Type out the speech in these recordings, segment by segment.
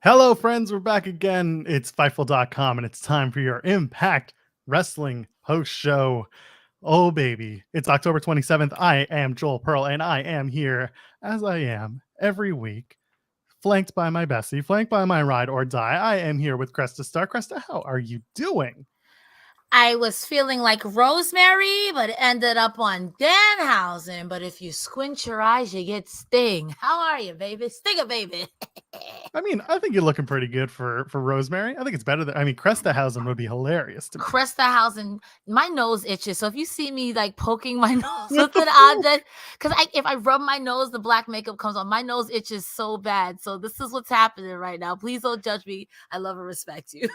Hello, friends. We're back again. It's Fightful.com, and it's time for your Impact Wrestling post show. Oh, baby. It's October 27th. I am Joel Pearl, and I am here, as I am every week, flanked by my bestie, flanked by my ride or die. I am here with Cresta Starr. Cresta, how are you doing? I was feeling like Rosemary, but ended up on Danhausen. But if you squint your eyes, you get Sting. How are you, baby? Stinger, baby. I mean, I think you're looking pretty good for Rosemary. I think it's better than, Crestahausen would be hilarious to me. Crestahausen, my nose itches. So if you see me like poking my nose with an object, because if I rub my nose, the black makeup comes on. My nose itches so bad. So this is what's happening right now. Please don't judge me. I love and respect you.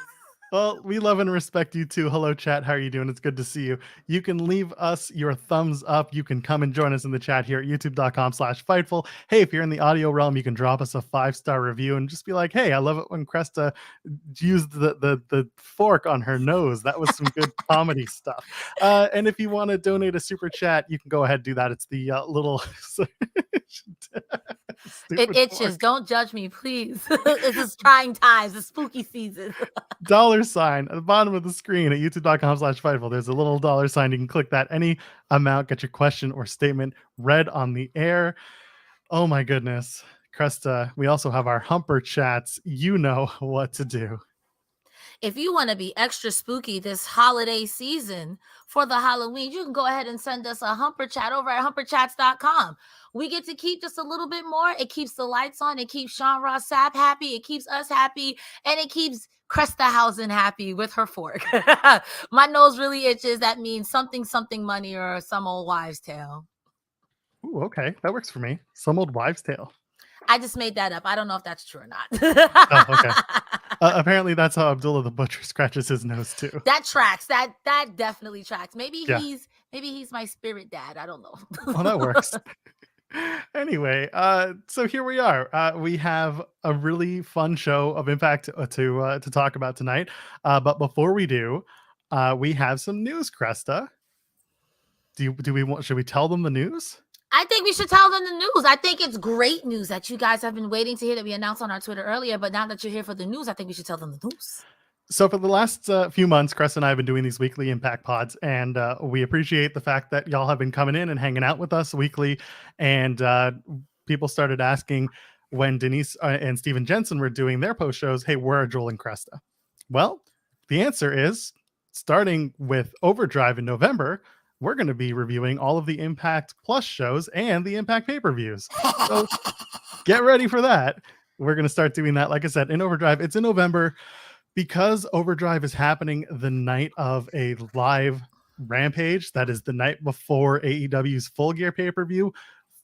Well, we love and respect you too. Hello, chat. How are you doing? It's good to see you. You can leave us your thumbs up. You can come and join us in the chat here at youtube.com/Fightful. Hey, if you're in the audio realm, you can drop us a 5-star review and just be like, hey, I love it when Cresta used the fork on her nose. That was some good comedy stuff. And if you want to donate a super chat, you can go ahead and do that. It's the little... It itches. Fork. Don't judge me, please. This is trying times. It's spooky season. $sign at the bottom of the screen at youtube.com/Fightful. There's a little $sign. You can click that. Any amount, get your question or statement read on the air. Oh my goodness. Cresta, we also have our Humper chats. You know what to do. If you want to be extra spooky this holiday season for the Halloween, you can go ahead and send us a Humper chat over at humperchats.com. We get to keep just a little bit more. It keeps the lights on. It keeps Sean Ross Sapp happy. It keeps us happy. And it keeps Crestahausen happy with her fork. My nose really itches. That means something money or some old wives' tale. Ooh, okay. That works for me. Some old wives' tale. I just made that up. I don't know if that's true or not. Oh, okay. Apparently that's how Abdullah the Butcher scratches his nose too. That tracks. That definitely tracks. Maybe he's my spirit dad. I don't know. Well, that works. Anyway, so here we are. We have a really fun show of Impact to talk about tonight. But before we do, we have some news, Cresta. Should we tell them the news? I think we should tell them the news. I think it's great news that you guys have been waiting to hear, that we announced on our Twitter earlier. But now that you're here for the news, I think we should tell them the news. So for the last few months, Cresta and I have been doing these weekly Impact pods, and we appreciate the fact that y'all have been coming in and hanging out with us weekly. And people started asking when Denise and Steven Jensen were doing their post shows, hey, where are Joel and Cresta? Well, the answer is, starting with Overdrive in November, we're going to be reviewing all of the Impact Plus shows and the Impact pay-per-views. So get ready for that. We're going to start doing that, like I said, in Overdrive. It's in November. Because Overdrive is happening the night of a live Rampage, that is the night before AEW's Full Gear pay-per-view,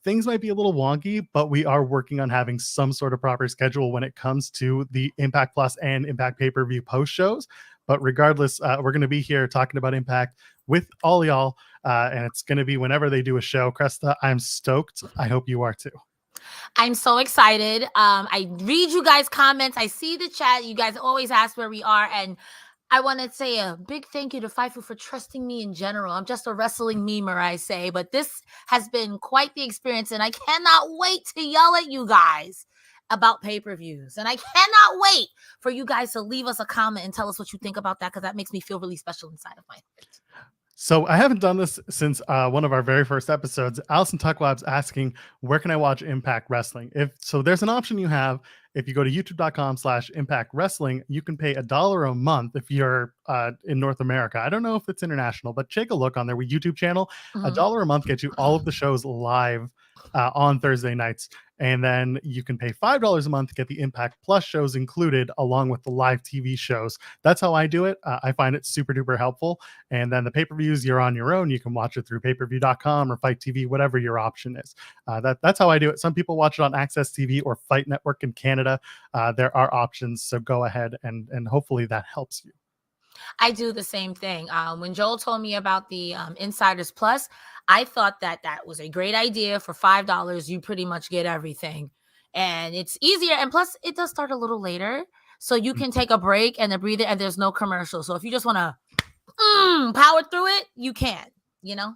things might be a little wonky, but we are working on having some sort of proper schedule when it comes to the Impact Plus and Impact pay-per-view post shows. But regardless, we're going to be here talking about Impact with all y'all, and it's going to be whenever they do a show. Cresta, I'm stoked. I hope you are too. I'm so excited. I read you guys' comments. I see the chat. You guys always ask where we are. And I want to say a big thank you to Fightful for trusting me in general. I'm just a wrestling memer, I say. But this has been quite the experience. And I cannot wait to yell at you guys about pay-per-views. And I cannot wait for you guys to leave us a comment and tell us what you think about that, because that makes me feel really special inside of my heart. So I haven't done this since one of our very first episodes. Allison Tuckwab's asking, where can I watch Impact Wrestling? So there's an option you have. If you go to youtube.com/Impact Wrestling, you can pay $1 a month if you're in North America. I don't know if it's international, but take a look on their YouTube channel. $1 a month gets you all of the shows live on Thursday nights. And then you can pay $5 a month to get the Impact Plus shows included along with the live TV shows. That's how I do it. I find it super duper helpful. And then the pay-per-views, you're on your own. You can watch it through payperview.com or Fight TV, whatever your option is. That's how I do it. Some people watch it on Access TV or Fight Network in Canada. There are options. So go ahead and hopefully that helps you. I do the same thing. When Joel told me about the Insiders Plus, I thought that was a great idea. For $5, you pretty much get everything. And it's easier. And plus, it does start a little later. So you can take a break and a breather, and there's no commercial. So if you just want to power through it, you can, you know?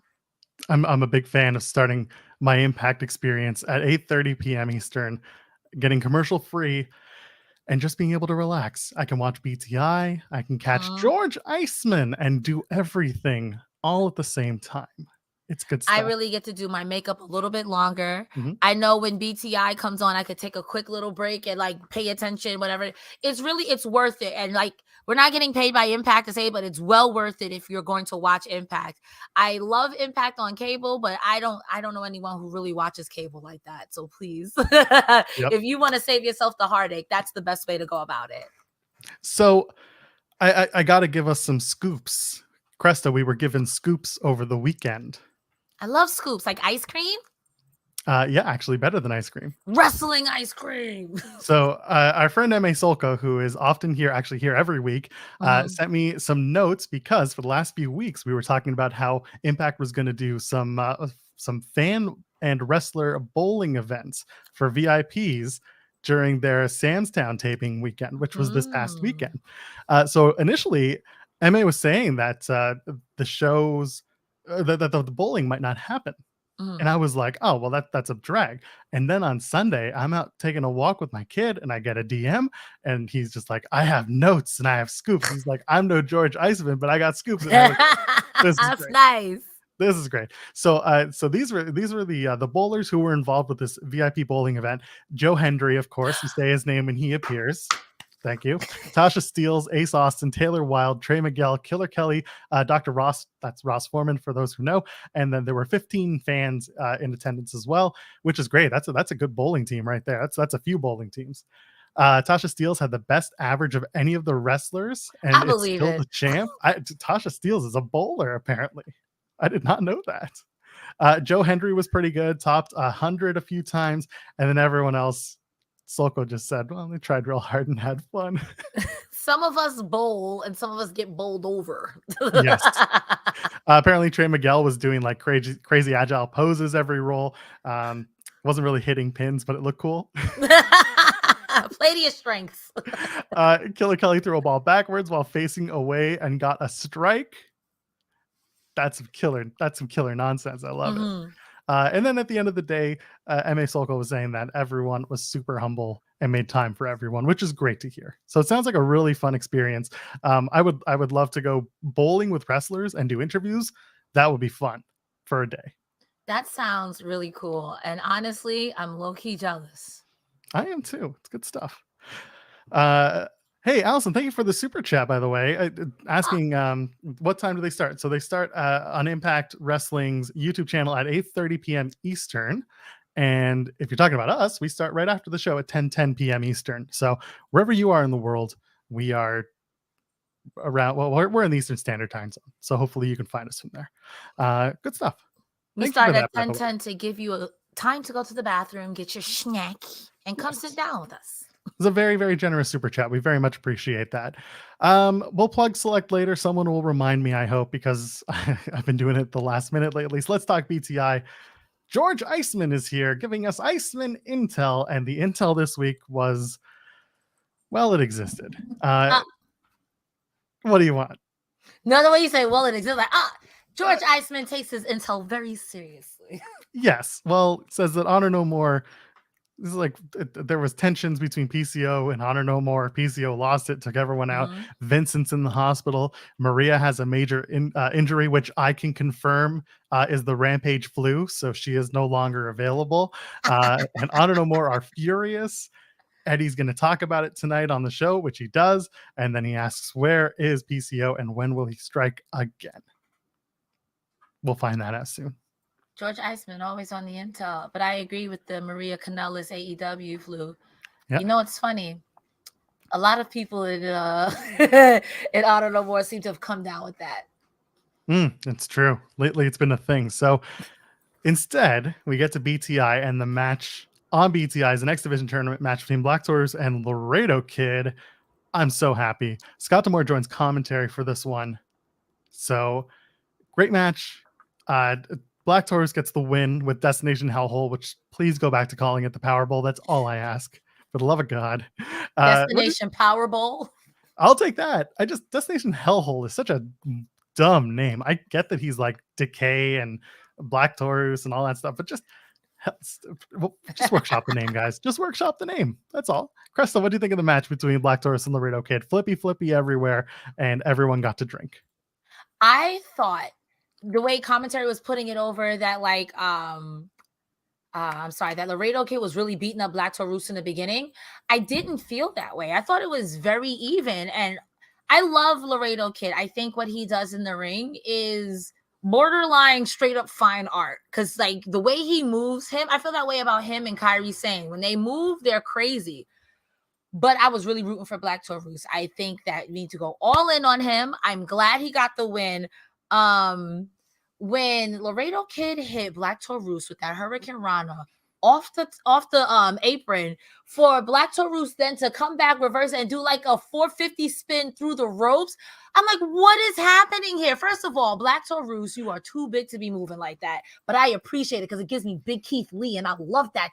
I'm a big fan of starting my Impact experience at 8:30 p.m. Eastern, getting commercial free, and just being able to relax. I can watch BTI, I can catch George Iceman and do everything all at the same time. It's good stuff. I really get to do my makeup a little bit longer. Mm-hmm. I know when BTI comes on, I could take a quick little break and like pay attention, whatever. It's worth it. And like, we're not getting paid by Impact to say, but it's well worth it if you're going to watch Impact. I love Impact on cable, but I don't know anyone who really watches cable like that. So please, if you want to save yourself the heartache, that's the best way to go about it. So I got to give us some scoops. Cresta, we were given scoops over the weekend. I love scoops, like ice cream. Yeah, actually better than ice cream. Wrestling ice cream. So our friend M.A. Solko, who is often here, actually here every week, sent me some notes because for the last few weeks, we were talking about how Impact was going to do some fan and wrestler bowling events for VIPs during their Samstown taping weekend, which was this past weekend. So initially, M.A. was saying that the shows... that the bowling might not happen. And I was like, oh, well, that's a drag. And then on Sunday, I'm out taking a walk with my kid and I get a DM and he's just like, I have notes and I have scoops. He's like, I'm no George Iceman, but I got scoops. And That's nice. This is great. So these were the bowlers who were involved with this VIP bowling event. Joe Hendry, of course, you say his name when he appears. Thank you. Tasha Steeles, Ace Austin, Taylor Wilde, Trey Miguel, Killer Kelly, Dr. Ross, that's Ross Foreman for those who know. And then there were 15 fans in attendance as well, which is great. That's a good bowling team right there. That's a few bowling teams. Tasha Steeles had the best average of any of the wrestlers, and I believe it's still the champ. Tasha Steeles is a bowler, apparently. I did not know that. Joe Hendry was pretty good, topped 100 a few times, and then everyone else, Solko just said, well, they tried real hard and had fun. Some of us bowl and some of us get bowled over. Yes. Apparently Trey Miguel was doing like crazy agile poses every roll. Wasn't really hitting pins, but it looked cool. Play to your strengths. Killer Kelly threw a ball backwards while facing away and got a strike. That's some killer nonsense. I love it. And then at the end of the day, M.A. Solko was saying that everyone was super humble and made time for everyone, which is great to hear. So it sounds like a really fun experience. I would love to go bowling with wrestlers and do interviews. That would be fun for a day. That sounds really cool. And honestly, I'm low-key jealous. I am too. It's good stuff. Hey, Allison, thank you for the super chat, by the way. Asking what time do they start? So they start on Impact Wrestling's YouTube channel at 8:30 p.m. Eastern. And if you're talking about us, we start right after the show at 10:10 p.m. Eastern. So wherever you are in the world, we are around. Well, we're in the Eastern Standard Time Zone. So hopefully you can find us from there. Good stuff. We start at 10:10 to give you a time to go to the bathroom, get your snack, and come sit down with us. It's a very, very generous super chat. We very much appreciate that. We'll plug Select later. Someone will remind me, I hope, because I've been doing it the last minute lately. So let's talk BTI. George Iceman is here giving us Iceman intel. And the intel this week was, well, it existed. What do you want? No, the way you say, well, it exists. Like, George Iceman takes his intel very seriously. Yes. Well, it says that Honor No More... This is like there was tensions between PCO and Honor No More. PCO lost it, took everyone out. Vincent's in the hospital. Maria has a major injury, which I can confirm is the Rampage flu. So she is no longer available. And Honor No More are furious. Eddie's going to talk about it tonight on the show, which he does. And then he asks, where is PCO and when will he strike again? We'll find that out soon. George Iceman always on the intel, but I agree with the Maria Kanellis AEW flu. Yep. You know, it's funny. A lot of people in Honor No More seem to have come down with that. It's true. Lately, it's been a thing. So instead, we get to BTI, and the match on BTI is an X Division tournament match between Black Taurus and Laredo Kid. I'm so happy. Scott D'Amore joins commentary for this one. So great match. Black Taurus gets the win with Destination Hellhole, which please go back to calling it the Powerball. That's all I ask. For the love of God. Destination Powerball? I'll take that. Destination Hellhole is such a dumb name. I get that he's like Decay and Black Taurus and all that stuff, but just Well, just workshop the name, guys. Just workshop the name. That's all. Cresta, what do you think of the match between Black Taurus and Laredo Kid? Flippy everywhere, and everyone got to drink. I thought the way commentary was putting it over that I'm sorry, that Laredo Kid was really beating up Black Taurus in the beginning. I didn't feel that way. I thought it was very even, and I love Laredo Kid. I think what he does in the ring is borderline straight up fine art, because like the way he moves him, I feel that way about him and Kyrie Sane. When they move, they're crazy. But I was really rooting for Black Taurus. I think that we need to go all in on him. I'm glad he got the win. When Laredo Kid hit Black Taurus with that Hurricane Rana off the apron, for Black Taurus then to come back, reverse, and do like a 450 spin through the ropes. I'm like, what is happening here? First of all, Black Taurus, you are too big to be moving like that. But I appreciate it because it gives me Big Keith Lee, and I love that.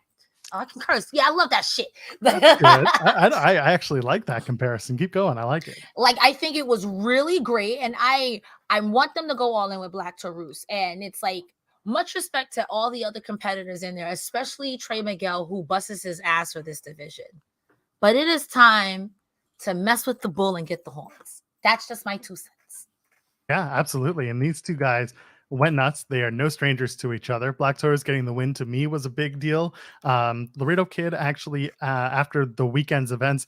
Oh, I can curse. Yeah, I love that shit. That's good. I actually like that comparison. Keep going. I like it. Like, I think it was really great, and I want them to go all in with Black Taurus. And it's like, much respect to all the other competitors in there, especially Trey Miguel, who busts his ass for this division. But it is time to mess with the bull and get the horns. That's just my 2 cents. Yeah, absolutely. And these two guys went nuts. They are no strangers to each other. Black Taurus getting the win to me was a big deal. Laredo Kid actually, after the weekend's events,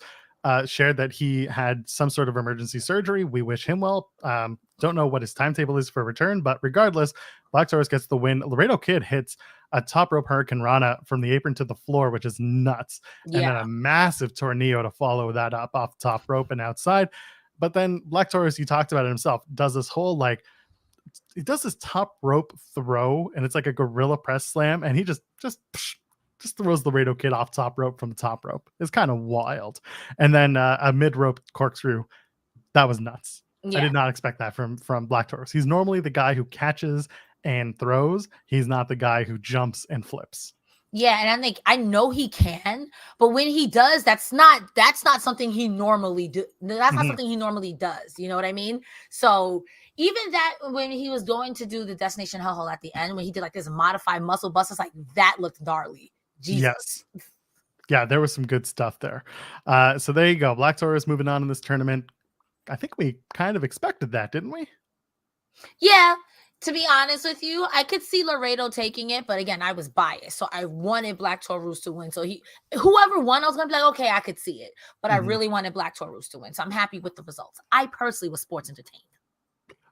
shared that he had some sort of emergency surgery. We wish him well. Don't know what his timetable is for return, but regardless, Black Taurus gets the win. Laredo Kid hits a top rope Hurricane Rana from the apron to the floor, which is nuts. Yeah. And then a massive tornado to follow that up off top rope and outside. But then Black Taurus, he talked about it himself, does this whole like, he does this top rope throw, and it's like a gorilla press slam, and he just throws the Laredo Kid off top rope from the top rope. It's kind of wild. And then a mid rope corkscrew. That was nuts. Yeah. I did not expect that from Black Taurus. He's normally the guy who catches and throws. He's not the guy who jumps and flips. Yeah, and I'm like, I know he can, but when he does, that's not something he normally do. That's not something he normally does. You know what I mean? So even that, when he was going to do the Destination Hellhole at the end, when he did like this modified muscle bust, it's like that looked gnarly. Jesus. Yes. Yeah, there was some good stuff there. So there you go. Black Taurus moving on in this tournament. I think we kind of expected that, didn't we? Yeah. To be honest with you, I could see Laredo taking it, but again, I was biased. So I wanted Black Taurus to win. So whoever won, I was going to be like, okay, I could see it. But I really wanted Black Taurus to win. So I'm happy with the results. I personally was sports entertained.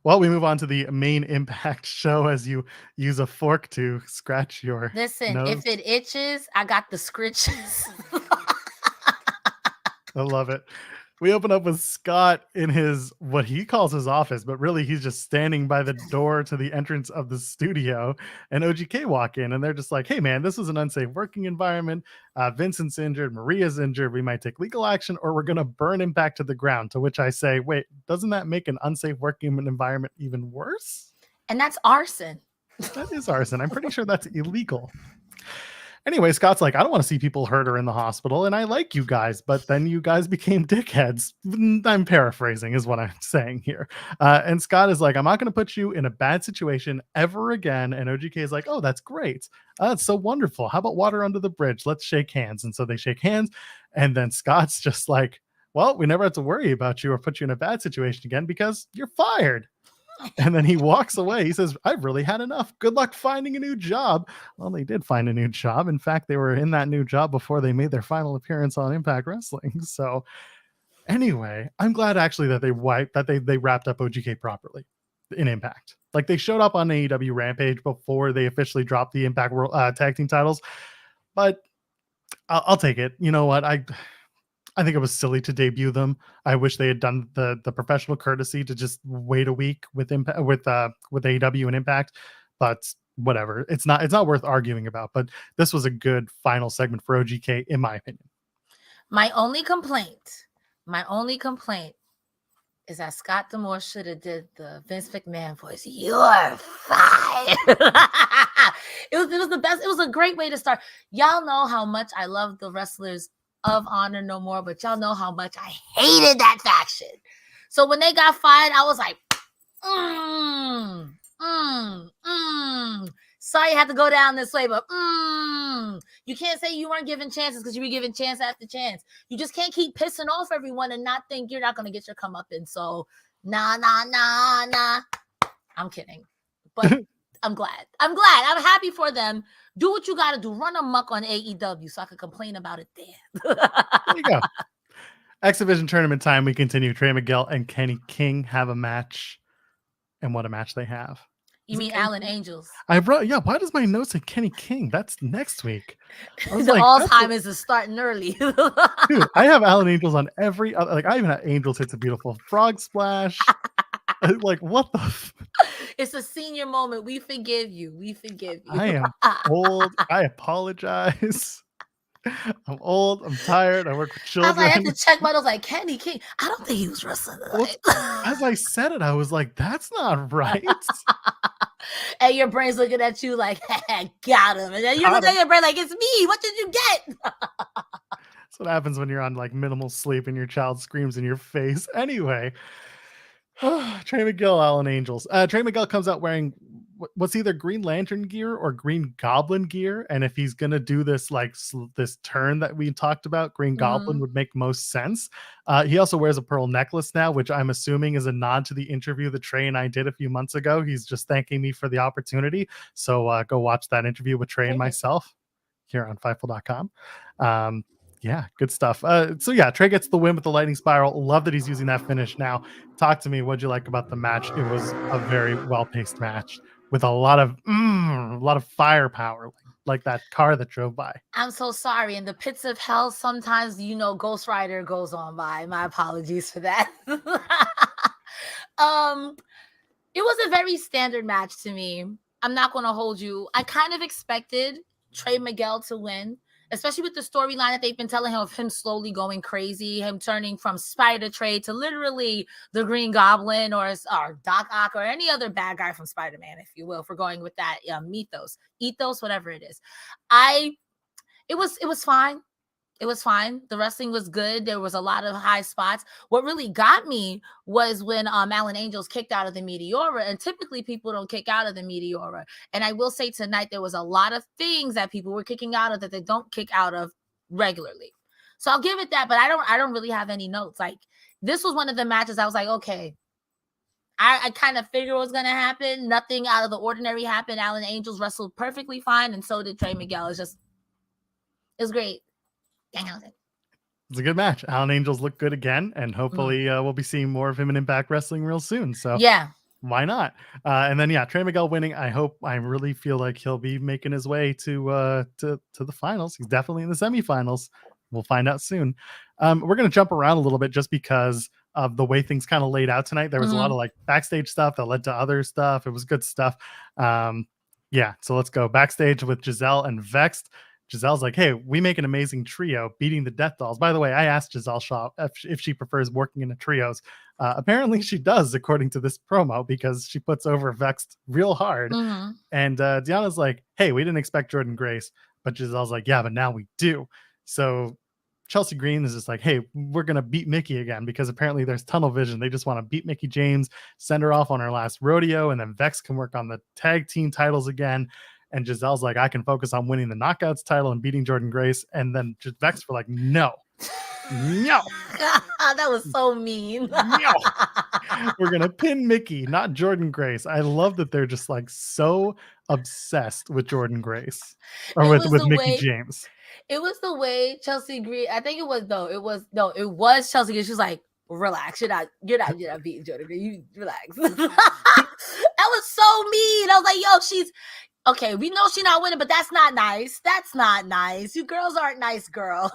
Well, we move on to the main Impact show as you use a fork to scratch your nose. If it itches, I got the scritches. I love it. We open up with Scott in his, what he calls his office, but really he's just standing by the door to the entrance of the studio, and OGK walk in, and they're just like, hey man, this is an unsafe working environment. Vincent's injured, Maria's injured. We might take legal action, or we're going to burn Impact to the ground. To which I say, wait, doesn't that make an unsafe working environment even worse? And that's arson. That is arson. I'm pretty sure that's illegal. Anyway, Scott's like, I don't want to see people hurt or in the hospital, and I like you guys, but then you guys became dickheads. I'm paraphrasing is what I'm saying here. And Scott is like, I'm not going to put you in a bad situation ever again. And OGK is like, oh, that's great. That's so wonderful. How about water under the bridge? Let's shake hands. And so they shake hands. And then Scott's just like, well, we never have to worry about you or put you in a bad situation again because you're fired. And then he walks away. He says, I've really had enough. Good luck finding a new job. Well, they did find a new job. In fact, they were in that new job before they made their final appearance on Impact Wrestling. So anyway, I'm glad actually that they wrapped up OGK properly in Impact. Like they showed up on AEW Rampage before they officially dropped the Impact World Tag Team titles. But I'll take it. You know what? I think it was silly to debut them. I wish they had done the professional courtesy to just wait a week with AEW and Impact, but whatever. It's not worth arguing about. But this was a good final segment for OGK, in my opinion. My only complaint is that Scott D'Amore should have did the Vince McMahon voice. You're fired. It was the best. It was a great way to start. Y'all know how much I love the wrestlers of Honor No More, but y'all know how much I hated that faction. So when they got fired, I was like, sorry I had to go down this way, but you can't say you weren't given chances because you were given chance after chance. You just can't keep pissing off everyone and not think you're not going to get your comeuppance. So, nah. I'm kidding. But I'm glad. I'm happy for them. Do what you got to do. Run amok on AEW so I can complain about it there. There you go. Exhibition tournament time. We continue. Trey Miguel and Kenny King have a match. And what a match they have. You mean Alan Angels? Why does my note say Kenny King? That's next week. The Alzheimer's is starting early. Dude, I have Alan Angels on every other, like I even have Angels hits a beautiful frog splash. Like what the it's a senior moment. We forgive you. I am old. I apologize. I'm old. I'm tired. I work with children. I had to check my notes like Kenny King. I don't think he was wrestling tonight. As I said it, I was like, that's not right. And your brain's looking at you like, got him. And then you look at your brain like, it's me. What did you get? That's what happens when you're on like minimal sleep and your child screams in your face. Anyway, Trey Miguel, Alan Angels. Trey Miguel comes out wearing what's either Green Lantern gear or Green Goblin gear, and if he's gonna do this like this turn that we talked about, Green Goblin would make most sense. He also wears a pearl necklace now, which I'm assuming is a nod to the interview that Trey and I did a few months ago. He's just thanking me for the opportunity. So go watch that interview with Trey and myself here on Fightful.com. Yeah, good stuff. So yeah, Trey gets the win with the lightning spiral. Love that he's using that finish now. Talk to me. What'd you like about the match? It was a very well-paced match with a lot of firepower, like that car that drove by. I'm so sorry. In the pits of hell, sometimes Ghost Rider goes on by. My apologies for that. It was a very standard match to me. I'm not going to hold you. I kind of expected Trey Miguel to win, especially with the storyline that they've been telling him of him slowly going crazy, him turning from Spider Trey to literally the Green Goblin or Doc Ock or any other bad guy from Spider-Man, if you will, for going with that ethos, whatever it is. It was fine. It was fine. The wrestling was good. There was a lot of high spots. What really got me was when Alan Angels kicked out of the Meteora, and typically people don't kick out of the Meteora. And I will say tonight there was a lot of things that people were kicking out of that they don't kick out of regularly. So I'll give it that, but I don't really have any notes. Like this was one of the matches I was like, okay, I kind of figured what was going to happen. Nothing out of the ordinary happened. Alan Angels wrestled perfectly fine, and so did Trey Miguel. It was great. It's a good match. Alan Angels look good again, and hopefully we'll be seeing more of him in Impact Wrestling real soon. So yeah, why not? And then Trey Miguel winning. I really feel like he'll be making his way to the finals. He's definitely in the semifinals. We'll find out soon. We're gonna jump around a little bit just because of the way things kind of laid out tonight. There was a lot of like backstage stuff that led to other stuff. It was good stuff. So let's go backstage with Gisele and Vexed. Giselle's like, hey, we make an amazing trio beating the Death Dolls. By the way, I asked Gisele Shaw if she prefers working in a trios. Apparently she does, according to this promo, because she puts over Vexed real hard. And Deanna's like, hey, we didn't expect Jordynne Grace. But Giselle's like, yeah, but now we do. So Chelsea Green is just like, hey, we're going to beat Mickie again, because apparently there's tunnel vision. They just want to beat Mickie James, send her off on her last rodeo, and then Vex can work on the tag team titles again. And Giselle's like, I can focus on winning the Knockouts title and beating Jordynne Grace. And then Vex were like, no. That was so mean. No. We're going to pin Mickie, not Jordynne Grace. I love that they're just like so obsessed with Jordynne Grace or with Mickie James. It was the way Chelsea Green, I think it was Chelsea Green. She was like, relax. You're not beating Jordynne Grace. You relax. That was so mean. I was like, yo, she's okay, we know she's not winning, but that's not nice. That's not nice. You girls aren't nice girls.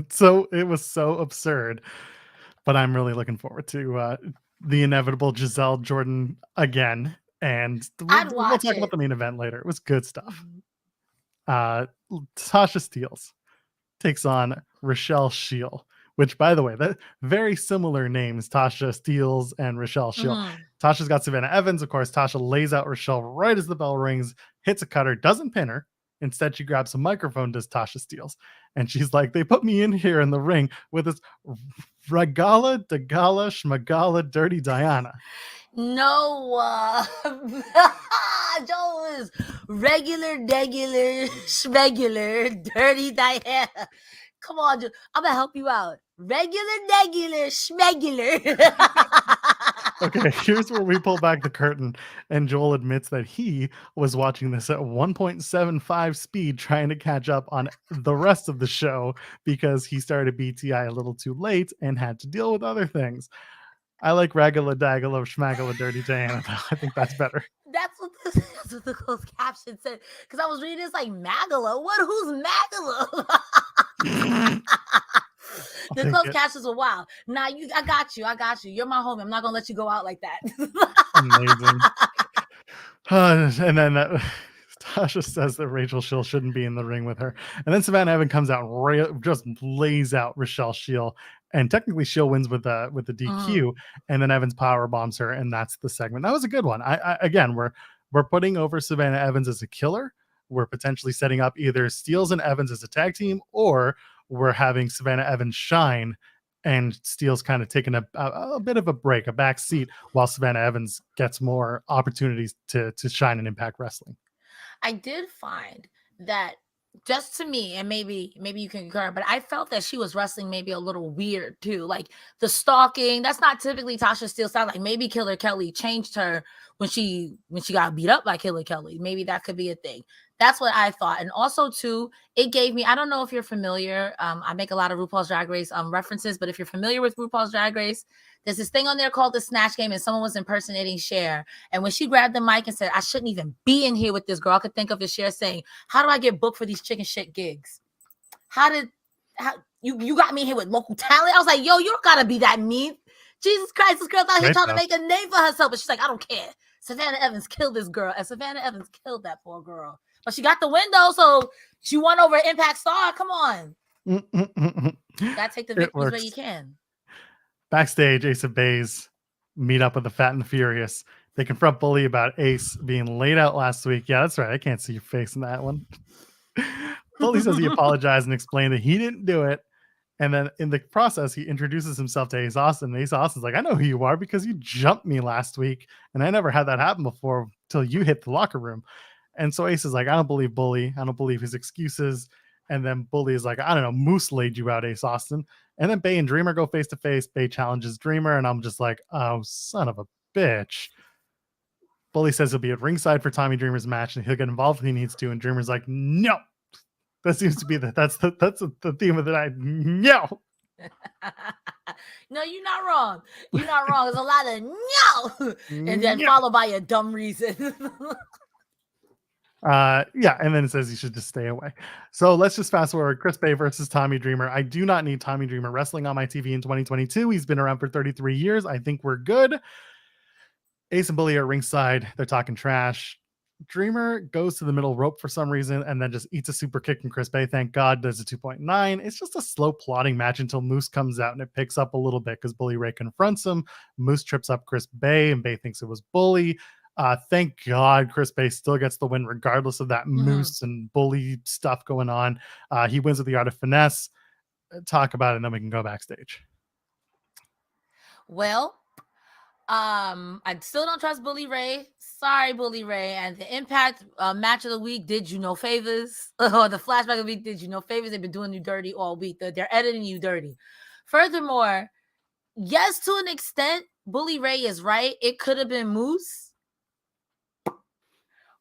So it was so absurd. But I'm really looking forward to the inevitable Gisele Jordynne again. And we'll talk about the main event later. It was good stuff. Tasha Steelz takes on Rochelle Shield, which, by the way, that very similar names, Tasha Steelz and Rochelle Shield. Tasha's got Savannah Evans. Of course, Tasha lays out Rochelle right as the bell rings, hits a cutter, doesn't pin her. Instead, she grabs a microphone, does Tasha Steelz. And she's like, they put me in here in the ring with this Regala, Dagala, Shmagala, Dirty Diana. No, Joe is regular, schmegular, dirty Diana. Come on, Joe. I'm gonna help you out. Regular, schmegular. Okay, here's where we pull back the curtain, and Joel admits that he was watching this at 1.75 speed, trying to catch up on the rest of the show because he started BTI a little too late and had to deal with other things. I like Ragala Dagala Schmagala Dirty Diana, though. I think that's better. That's what the closed caption said. Because I was reading this like Magala. Who's Magala? The closed captions were wild. Nah, I got you. You're my homie. I'm not gonna let you go out like that. Amazing. And then Tasha says that Rachel Shill shouldn't be in the ring with her. And then Savannah Evans comes out, just lays out Rochelle Shill. And technically Shill wins with the DQ. And then Evans power bombs her. And that's the segment. That was a good one. Again, we're putting over Savannah Evans as a killer. We're potentially setting up either Steels and Evans as a tag team, or we're having Savannah Evans shine and Steele's kind of taking a bit of a break, a back seat, while Savannah Evans gets more opportunities to shine in Impact Wrestling. I did find that, just to me, and maybe you can concur, but I felt that she was wrestling maybe a little weird too. Like the stalking, that's not typically Tasha Steele style. Like maybe Killer Kelly changed her when she got beat up by Killer Kelly. Maybe that could be a thing. That's what I thought. And also too, it gave me, I don't know if you're familiar. I make a lot of RuPaul's Drag Race references, but if you're familiar with RuPaul's Drag Race, there's this thing on there called the Snatch Game, and someone was impersonating Cher. And when she grabbed the mic and said, I shouldn't even be in here with this girl, I could think of as Cher saying, how do I get booked for these chicken shit gigs? How you got me here with local talent? I was like, yo, you don't gotta be that mean. Jesus Christ, this girl's out here trying to make a name for herself. But she's like, I don't care. Savannah Evans killed this girl. And Savannah Evans killed that poor girl. But she got the window, so she won over Impact Starr. Come on. You gotta take the victories where you can. Backstage, Ace of Bays meet up with the Fat and the Furious. They confront Bully about Ace being laid out last week. Yeah, that's right. I can't see your face in that one. Bully says he apologized and explained that he didn't do it. And then in the process, he introduces himself to Ace Austin. And Ace Austin's like, I know who you are because you jumped me last week. And I never had that happen before until you hit the locker room. And so Ace is like, I don't believe Bully. I don't believe his excuses. And then Bully is like, I don't know, Moose laid you out, Ace Austin. And then Bay and Dreamer go face to face. Bay challenges Dreamer. And I'm just like, oh, son of a bitch. Bully says he'll be at ringside for Tommy Dreamer's match and he'll get involved if he needs to. And Dreamer's like, no. That seems to be that's the theme of the night. No. No, you're not wrong. You're not wrong. There's a lot of no. And then followed by a dumb reason. Yeah, and then it says he should just stay away. So let's just fast forward. Chris Bay versus Tommy Dreamer. I do not need Tommy Dreamer wrestling on my TV in 2022. He's been around for 33 years. I think we're good. Ace and Bully are ringside. They're talking trash. Dreamer goes to the middle rope for some reason and then just eats a super kick from Chris Bay. Thank God does a 2.9. It's just a slow plotting match until Moose comes out and it picks up a little bit because Bully Ray confronts him. Moose trips up Chris Bay and Bay thinks it was Bully. Thank God Chris Bay still gets the win regardless of that Moose and Bully stuff going on. He wins with the art of finesse. Talk about it and then we can go backstage. Well, I still don't trust Bully Ray. Sorry, Bully Ray. And the Impact match of the week did you no favors. Or the flashback of the week did you no favors. They've been doing you dirty all week. They're editing you dirty. Furthermore, yes, to an extent, Bully Ray is right. It could have been Moose.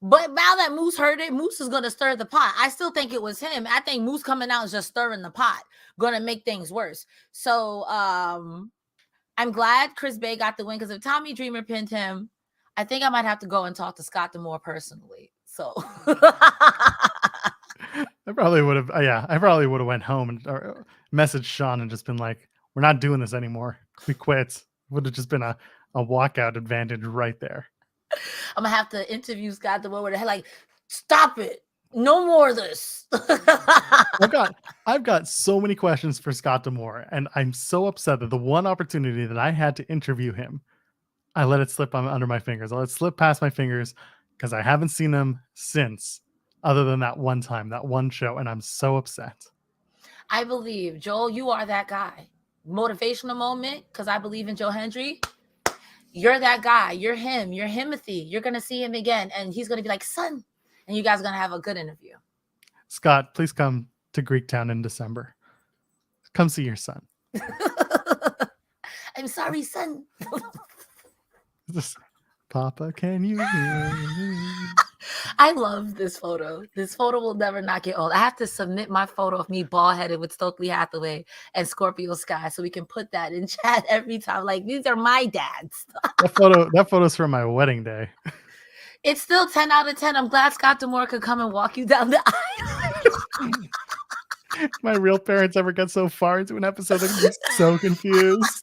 But now that Moose heard it, Moose is going to stir the pot. I still think it was him. I think Moose coming out is just stirring the pot. Going to make things worse. So, I'm glad Chris Bay got the win because if Tommy Dreamer pinned him, I think I might have to go and talk to Scott D'Amore personally. So I probably would have. I probably would have went home and messaged Sean and just been like, "We're not doing this anymore. We quit." Would have just been a walkout advantage right there. I'm gonna have to interview Scott D'Amore with a like, "Stop it. No more of this." I've got so many questions for Scott D'Amore, and I'm so upset that the one opportunity that I had to interview him, I let it slip under my fingers. I let it slip past my fingers because I haven't seen him since, other than that one time, that one show, and I'm so upset. I believe, Joel, you are that guy. Motivational moment, because I believe in Joe Hendry. you're that guy. You're him. You're Himothy. You're going to see him again. And he's going to be like, son. And you guys are going to have a good interview. Scott, please come to Greektown in December. Come see your son. I'm sorry, son. Papa, can you hear me? I love this photo. This photo will never not get old. I have to submit my photo of me bald-headed with Stokely Hathaway and Scorpio Sky so we can put that in chat every time. Like, these are my dads. That photo's from my wedding day. It's still 10 out of 10. I'm glad Scott D'Amore could come and walk you down the aisle. My real parents ever got so far into an episode that I'm so confused.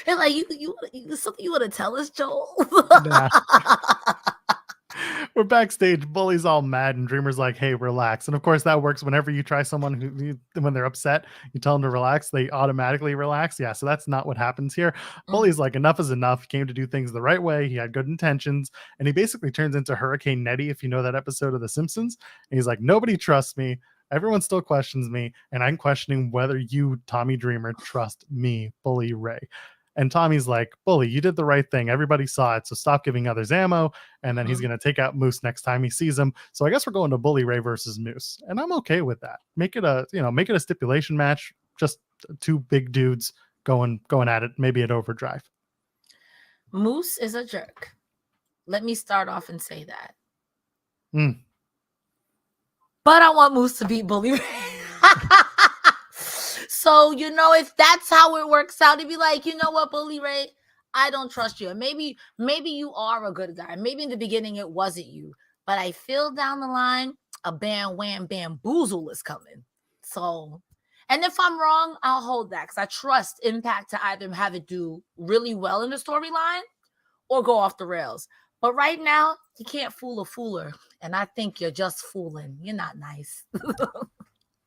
And like, you something you want to tell us, Joel? Nah. We're backstage. Bully's all mad, and Dreamer's like, "Hey, relax." And of course, that works whenever you try someone when they're upset, you tell them to relax, they automatically relax. Yeah, so that's not what happens here. Bully's like, enough is enough. He came to do things the right way. He had good intentions, and he basically turns into Hurricane Nettie, if you know that episode of The Simpsons. And he's like, "Nobody trusts me. Everyone still questions me, and I'm questioning whether you, Tommy Dreamer, trust me, Bully Ray." And Tommy's like, "Bully, you did the right thing. Everybody saw it. So stop giving others ammo." And then he's going to take out Moose next time he sees him. So I guess we're going to Bully Ray versus Moose. And I'm okay with that. Make it a stipulation match. Just two big dudes going at it, maybe at Overdrive. Moose is a jerk. Let me start off and say that. But I want Moose to beat Bully Ray. So, if that's how it works out, to be like, you know what, Bully Ray, I don't trust you. And maybe you are a good guy. Maybe in the beginning it wasn't you. But I feel down the line, a bamboozle is coming. So, and if I'm wrong, I'll hold that because I trust Impact to either have it do really well in the storyline or go off the rails. But right now, you can't fool a fooler. And I think you're just fooling. You're not nice.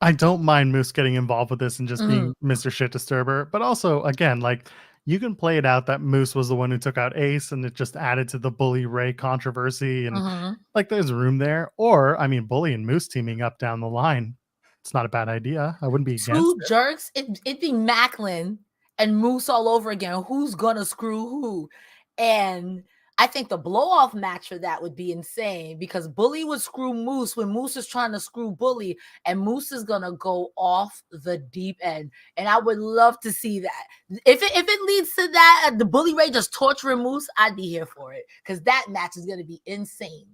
I don't mind Moose getting involved with this and just being Mr. Shit Disturber. But also, again, like, you can play it out that Moose was the one who took out Ace and it just added to the Bully Ray controversy. And like, there's room there. Or, I mean, Bully and Moose teaming up down the line. It's not a bad idea. I wouldn't be against Two jerks. It'd be Macklin and Moose all over again. Who's gonna screw who? And I think the blow-off match for that would be insane because Bully would screw Moose when Moose is trying to screw Bully, and Moose is gonna go off the deep end. And I would love to see that. If it leads to that, the Bully Ray just torturing Moose, I'd be here for it because that match is gonna be insane.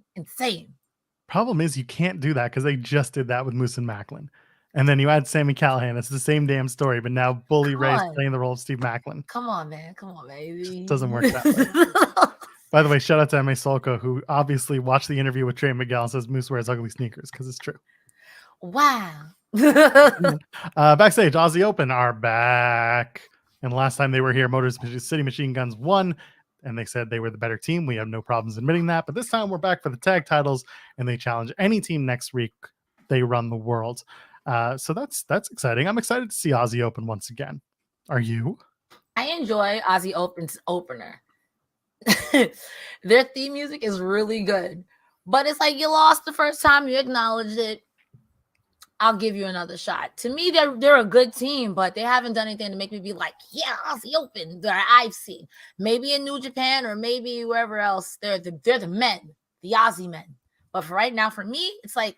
Problem is, you can't do that because they just did that with Moose and Macklin. And then you add Sami Callihan. It's the same damn story, but now Bully Ray's playing the role of Steve Macklin. Come on, man. It doesn't work that way. By the way, shout out to M.A. Solko, who obviously watched the interview with Trey and Miguel and says Moose wears ugly sneakers because it's true. Wow. Backstage, Aussie Open are back. And last time they were here, Motor City Machine Guns won. And they said they were the better team. We have no problems admitting that. But this time we're back for the tag titles. And they challenge any team next week. They run the world. So that's exciting. I'm excited to see Aussie Open once again. Are you? I enjoy Aussie Open's opener. Their theme music is really good, but it's like you lost the first time, you acknowledged it. I'll give you another shot. To me, they're a good team, but they haven't done anything to make me be like, yeah, Aussie Open that I've seen. Maybe in New Japan or maybe wherever else. They're the men, the Aussie men. But for right now, for me, it's like,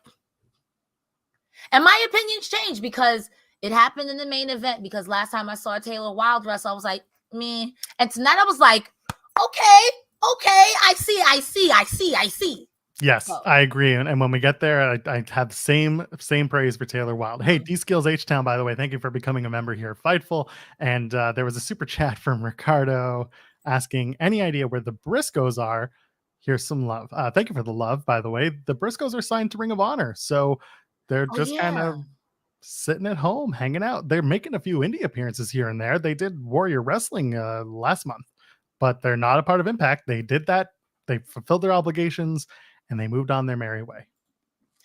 and my opinions change because it happened in the main event. Because last time I saw Taylor Wilde wrestle, I was like, me. And tonight I was like, okay, I see. Yes, I agree. And when we get there, I have the same praise for Taylor Wilde. Hey, D-Skills H-Town, by the way, thank you for becoming a member here at Fightful. And there was a super chat from Ricardo asking, any idea where the Briscoes are? Here's some love. Thank you for the love, by the way. The Briscoes are signed to Ring of Honor. So they're just kind of sitting at home, hanging out. They're making a few indie appearances here and there. They did Warrior Wrestling last month. But they're not a part of Impact. They did that. They fulfilled their obligations, and they moved on their merry way.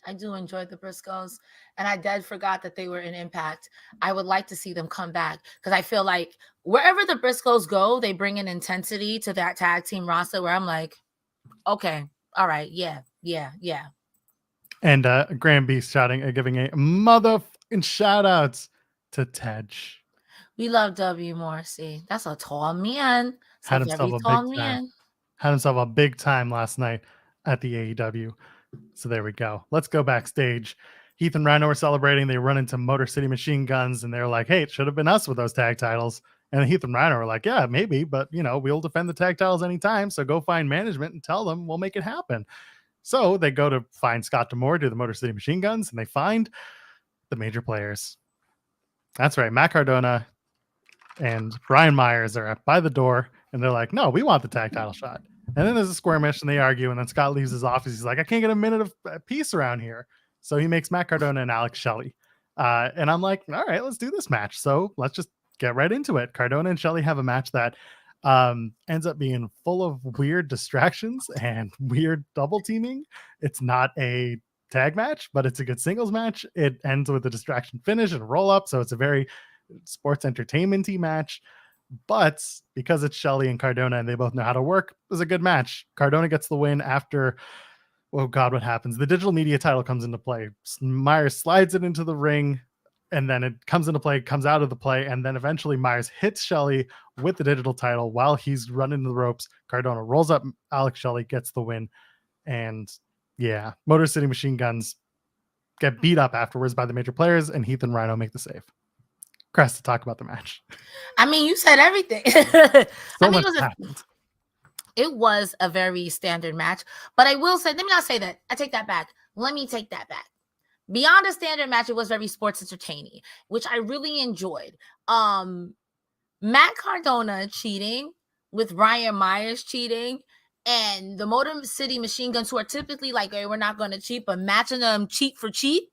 I do enjoy the Briscoes, and I dead forgot that they were in Impact. I would like to see them come back because I feel like wherever the Briscoes go, they bring an intensity to that tag team roster where I'm like, okay, all right, yeah. And Graham Beast giving a motherfucking shout outs to Tej. We love W. Morrissey. That's a tall man. It's a Had himself very a big tall time. man. Had himself a big time last night at the AEW. So there we go. Let's go backstage. Heath and Rhino are celebrating. They run into Motor City Machine Guns, and they're like, "Hey, it should have been us with those tag titles." And Heath and Rhino are like, "Yeah, maybe, but we'll defend the tag titles anytime. So go find management and tell them we'll make it happen." So they go to find Scott D'Amore, do the Motor City Machine Guns, and they find the major players. That's right, Matt Cardona and Brian Myers are by the door, and they're like, "No, we want the tag title shot." And then there's a skirmish, and they argue, and then Scott leaves his office. He's like, "I can't get a minute of peace around here." So he makes Matt Cardona and Alex Shelley. And I'm like, all right, let's do this match. So let's just get right into it. Cardona and Shelley have a match that ends up being full of weird distractions and weird double teaming. It's not a tag match, but it's a good singles match. It ends with a distraction finish and a roll up. So it's a very sports entertainment-y match. But because it's Shelley and Cardona and they both know how to work, it was a good match. Cardona gets the win after, oh God, what happens? The digital media title comes into play. Myers slides it into the ring, and then it comes into play, comes out of the play, and then eventually Myers hits Shelley with the digital title while he's running the ropes. Cardona rolls up Alex Shelley, gets the win. And yeah, Motor City Machine Guns get beat up afterwards by the major players, and Heath and Rhino make the save. Cresta, talk about the match. I mean, you said everything. So much happened. It was a very standard match, but I will say, let me not say that. I take that back. Let me take that back. Beyond a standard match, it was very sports entertaining, which I really enjoyed. Matt Cardona cheating with Brian Myers cheating, and the Motor City Machine Guns, who are typically like, hey, we're not going to cheat, but matching them cheat for cheat,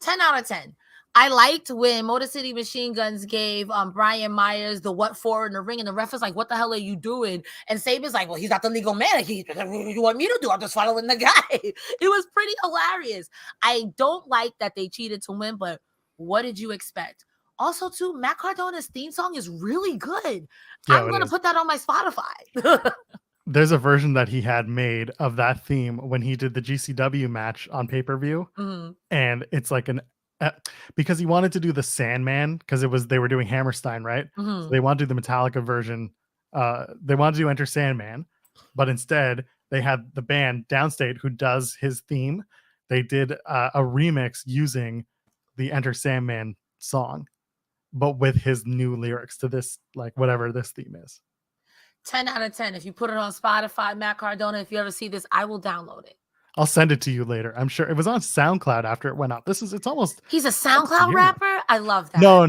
10 out of 10. I liked when Motor City Machine Guns gave Brian Myers the what for in the ring, and the ref is like, what the hell are you doing? And Saban's like, well, he's not the legal man. What do you want me to do? I'm just following the guy. It was pretty hilarious. I don't like that they cheated to win, but what did you expect? Also, too, Matt Cardona's theme song is really good. Yeah, I'm going to put that on my Spotify. There's a version that he had made of that theme when he did the GCW match on pay-per-view. Mm-hmm. And it's like because he wanted to do the Sandman, because they were doing Hammerstein, right? Mm-hmm. So they wanted to do the Metallica version. They wanted to do Enter Sandman, but instead they had the band Downstate, who does his theme. They did a remix using the Enter Sandman song, but with his new lyrics to this, like whatever this theme is. 10 out of 10. If you put it on Spotify, Matt Cardona, if you ever see this, I will download it. I'll send it to you later. I'm sure it was on SoundCloud after it went up. It's almost. He's a SoundCloud rapper? I love that. No.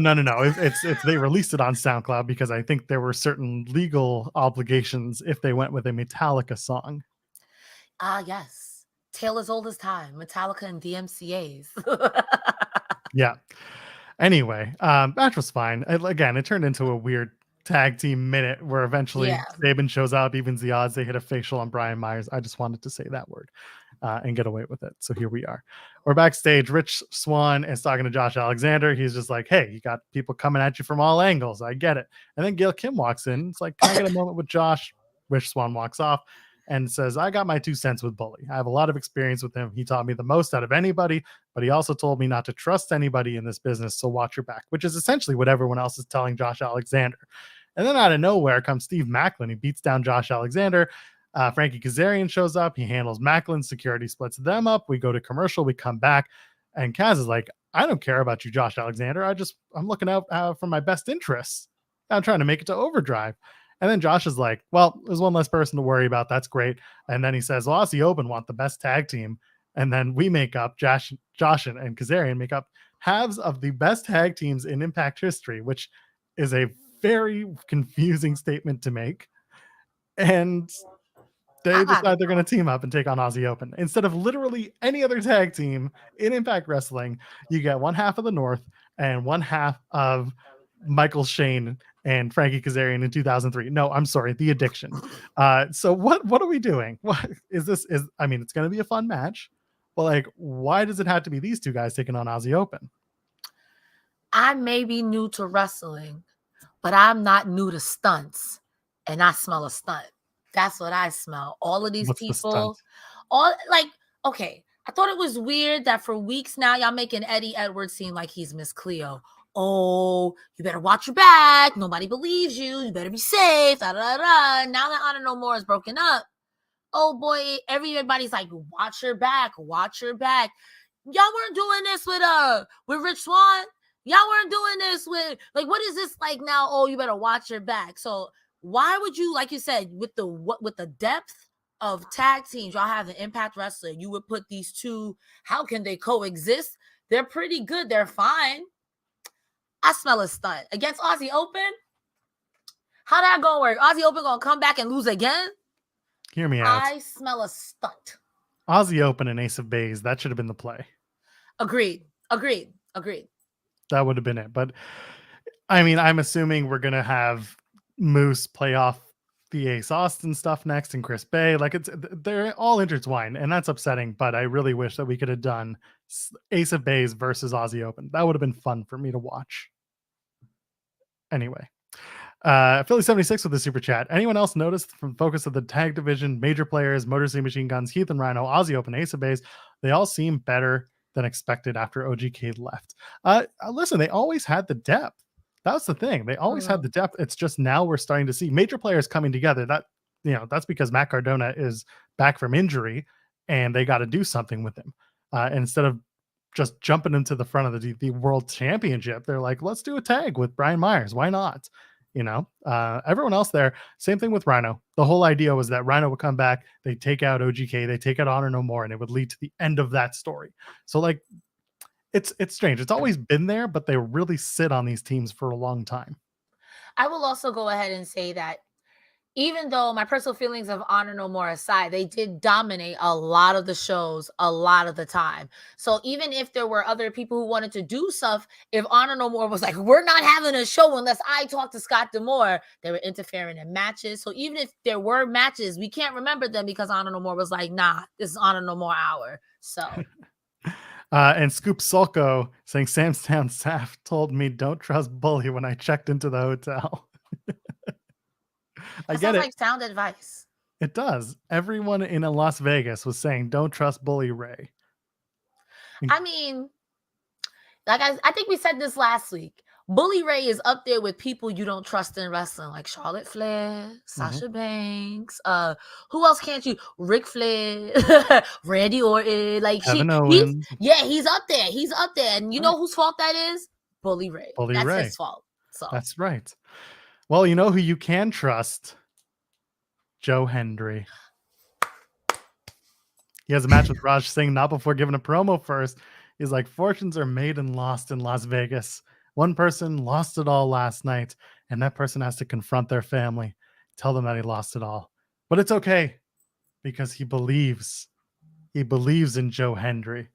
It's they released it on SoundCloud because I think there were certain legal obligations if they went with a Metallica song. Yes. Tale as old as time. Metallica and DMCAs. Yeah. Anyway, match was fine. Again, it turned into a weird tag team minute where eventually Saban shows up, evens the odds. They hit a facial on Brian Myers. I just wanted to say that word and get away with it. So here we are. We're backstage. Rich Swann is talking to Josh Alexander. He's just like, hey, you got people coming at you from all angles. I get it. And then Gail Kim walks in. It's like, can I get a moment with Josh? Rich Swann walks off and says, I got my 2 cents with Bully. I have a lot of experience with him. He taught me the most out of anybody, but he also told me not to trust anybody in this business. So watch your back, which is essentially what everyone else is telling Josh Alexander. And then out of nowhere comes Steve Macklin. He beats down Josh Alexander. Frankie Kazarian shows up. He handles Macklin. Security splits them up. We go to commercial. We come back. And Kaz is like, I don't care about you, Josh Alexander. I'm looking out for my best interests. I'm trying to make it to Overdrive. And then Josh is like, well, there's one less person to worry about. That's great. And then he says, well, Aussie Open want the best tag team. And then we make up, Josh and Kazarian make up halves of the best tag teams in Impact history, which is a very confusing statement to make. And they decide they're going to team up and take on Aussie Open. Instead of literally any other tag team in Impact Wrestling, you get one half of the North and one half of Michael Shane and Frankie Kazarian in 2003. No, I'm sorry, The Addiction. So what are we doing? What is this? I mean, it's going to be a fun match, but like, why does it have to be these two guys taking on Aussie Open? I may be new to wrestling, but I'm not new to stunts, and I smell a stunt. That's what I smell. All of these people, okay. I thought it was weird that for weeks now, y'all making Eddie Edwards seem like he's Miss Cleo. oh, you better watch your back. Nobody believes you. You better be safe. Da, da, da. Now that Honor No More is broken up, oh boy, everybody's like, watch your back, watch your back. Y'all weren't doing this with Rich Swann. Y'all weren't doing this with, like, what is this like now? Oh, you better watch your back. So why would you, like you said, with the depth of tag teams y'all have the Impact Wrestling, you would put these two, how can they coexist? They're pretty good. They're fine. I smell a stunt against Aussie Open. How that gonna work? Aussie Open gonna come back and lose again? Hear me out. I smell a stunt. Aussie Open and Ace of Base, that should have been the play. Agreed. That would have been it. But I mean, I'm assuming we're gonna have Moose play off the Ace Austin stuff next and Chris Bay. Like, they're all intertwined, and that's upsetting. But I really wish that we could have done Ace of Base versus Aussie Open. That would have been fun for me to watch. Anyway. Philly 76 with the super chat. Anyone else noticed from focus of the tag division, major players, Motor City Machine Guns, Heath and Rhino, Aussie Open, Ace of Base, they all seem better than expected after OGK left. Listen, they always had the depth. That's the thing. They always had the depth. It's just now we're starting to see major players coming together. That, you know, that's because Matt Cardona is back from injury and they got to do something with him. Instead of just jumping into the front of the world championship, they're like, let's do a tag with Brian Myers. Why not? You know, everyone else there, same thing with Rhino. The whole idea was that Rhino would come back, they take out OGK, they take out Honor No More, and it would lead to the end of that story. So, like, it's strange. It's always been there, but they really sit on these teams for a long time. I will also go ahead and say that even though my personal feelings of Honor No More aside, they did dominate a lot of the shows a lot of the time. So even if there were other people who wanted to do stuff, if Honor No More was like, we're not having a show unless I talk to Scott D'Amore, they were interfering in matches. So even if there were matches, we can't remember them because Honor No More was like, nah, this is Honor No More hour. So. And Scoop Sulco saying Samstown staff told me don't trust Bully when I checked into the hotel. I get it. Like sound advice. It does. Everyone in Las Vegas was saying, don't trust Bully Ray. I mean, like I think we said this last week. Bully Ray is up there with people you don't trust in wrestling, like Charlotte Flair, Sasha Banks. Who else can't you? Ric Flair, Randy Orton. Like he's up there. He's up there. And you know whose fault that is? Bully Ray. That's his fault. So that's right. Well, you know who you can trust? Joe Hendry. He has a match with Raj Singh, not before giving a promo first. He's like, fortunes are made and lost in Las Vegas. One person lost it all last night, and that person has to confront their family, tell them that he lost it all. But it's okay, because he believes. He believes in Joe Hendry.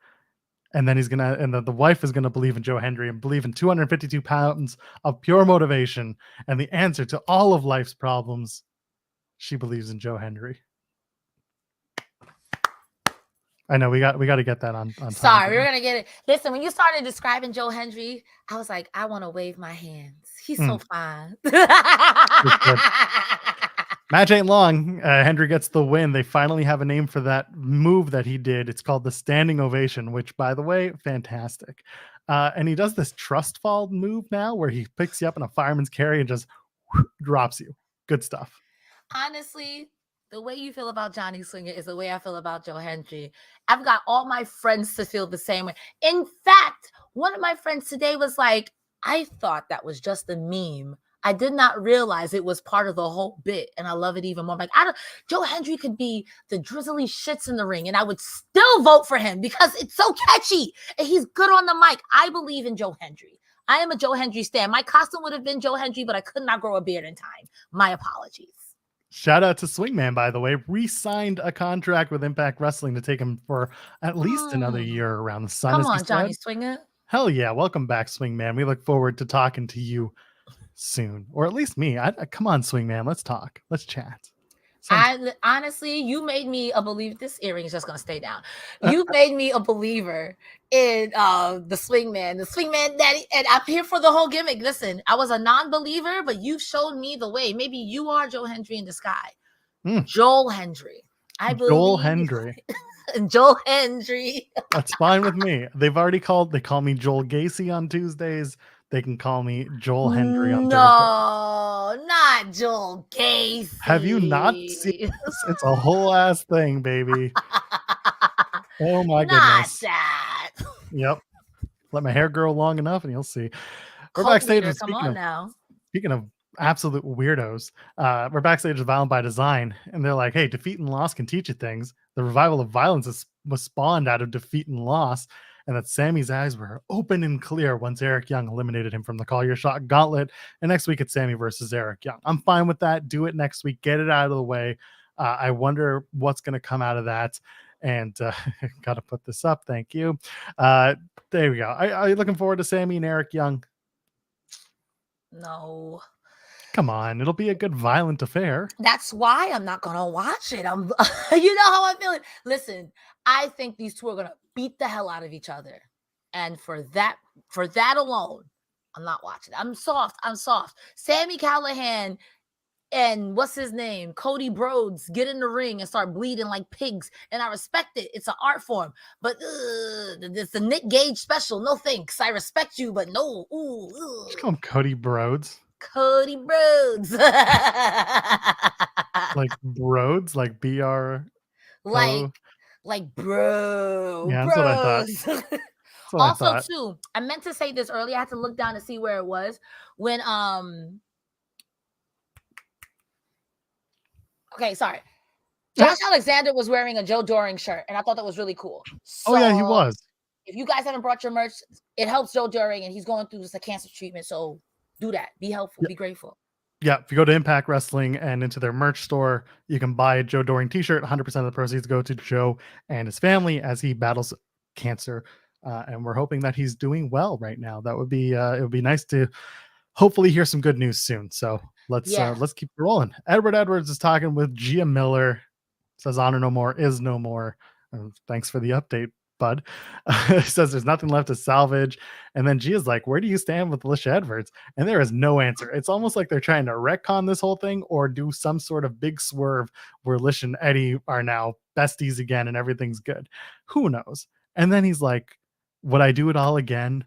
And then the wife is gonna believe in Joe Hendry and believe in 252 pounds of pure motivation and the answer to all of life's problems. She believes in Joe Hendry. I know we got to get that on time. Sorry, we're gonna get it. Listen, when you started describing Joe Hendry, I was like, I want to wave my hands. He's so fine. Match ain't long. Hendry gets the win. They finally have a name for that move that he did. It's called the standing ovation, which, by the way, fantastic. And he does this trust fall move now where he picks you up in a fireman's carry and just drops you. Good stuff. Honestly, the way you feel about Johnny Swinger is the way I feel about Joe Hendry. I've got all my friends to feel the same way. In fact, one of my friends today was like, I thought that was just a meme. I did not realize it was part of the whole bit, and I love it even more. I'm like, Joe Hendry could be the drizzly shits in the ring, and I would still vote for him because it's so catchy, and he's good on the mic. I believe in Joe Hendry. I am a Joe Hendry stan. My costume would have been Joe Hendry, but I could not grow a beard in time. My apologies. Shout out to Swingman, by the way. Re-signed a contract with Impact Wrestling to take him for at least another year around the sun. Come on, Johnny Swinger. Hell yeah. Welcome back, Swingman. We look forward to talking to you soon. Or at least me. Come on, Swingman. Let's talk. Let's chat. Honestly, you made me a believer. This earring is just going to stay down. You made me a believer in the swingman daddy. And I'm here for the whole gimmick. Listen, I was a non-believer, but you showed me the way. Maybe you are Joe Hendry in the sky. Joel Hendry. I believe. Joel Hendry. Joel Hendry. That's fine with me. They call me Joel Gacy on Tuesdays. They can call me Joel Hendry on Thursday. No, not Joel Gacy. Have you not seen this? It's a whole ass thing, baby. Oh my goodness. Not that. Yep. Let my hair grow long enough and you'll see. We're Cult backstage. leader, come on now. Speaking of absolute weirdos, we're backstage with Violent by Design, and they're like, hey, defeat and loss can teach you things. The revival of violence was spawned out of defeat and loss, and that Sammy's eyes were open and clear once Eric Young eliminated him from the Call Your Shot gauntlet. And next week it's Sammy versus Eric Young. I'm fine with that. Do it next week. Get it out of the way. I wonder what's going to come out of that. And got to put this up. Thank you. There we go. Are you looking forward to Sammy and Eric Young? No. Come on, it'll be a good violent affair. That's why I'm not gonna watch it. I'm you know how I'm feeling. Listen, I think these two are gonna beat the hell out of each other. And for that alone, I'm not watching. I'm soft. Sammy Callahan and what's his name? Cody Rhodes get in the ring and start bleeding like pigs. And I respect it. It's an art form. But it's a Nick Gage special. No thanks. I respect you, but no. Just call him Cody Rhodes. Cody Rhodes. Like Rhodes, like BR. Like bro. Yeah, that's what I thought. Also, too, I meant to say this earlier. I had to look down to see where it was. When okay, sorry. Josh Alexander was wearing a Joe Doring shirt, and I thought that was really cool. So, oh yeah, he was. If you guys haven't brought your merch, it helps Joe Doring, and he's going through just a cancer treatment. So do that. Be helpful. Yep. Be grateful. Yeah, if you go to Impact Wrestling and into their merch store, you can buy a Joe Doring t-shirt. 100% of the proceeds go to Joe and his family as he battles cancer. And we're hoping that he's doing well right now. That would be it would be nice to hopefully hear some good news soon. So let's keep rolling. Edwards is talking with Gia Miller. Says honor no more is no more. Thanks for the update, bud. Says there's nothing left to salvage. And then Gia's like, where do you stand with Alicia Edwards? And there is no answer. It's almost like they're trying to retcon this whole thing or do some sort of big swerve where Alicia and Eddie are now besties again and everything's good. Who knows? And then he's like, would I do it all again?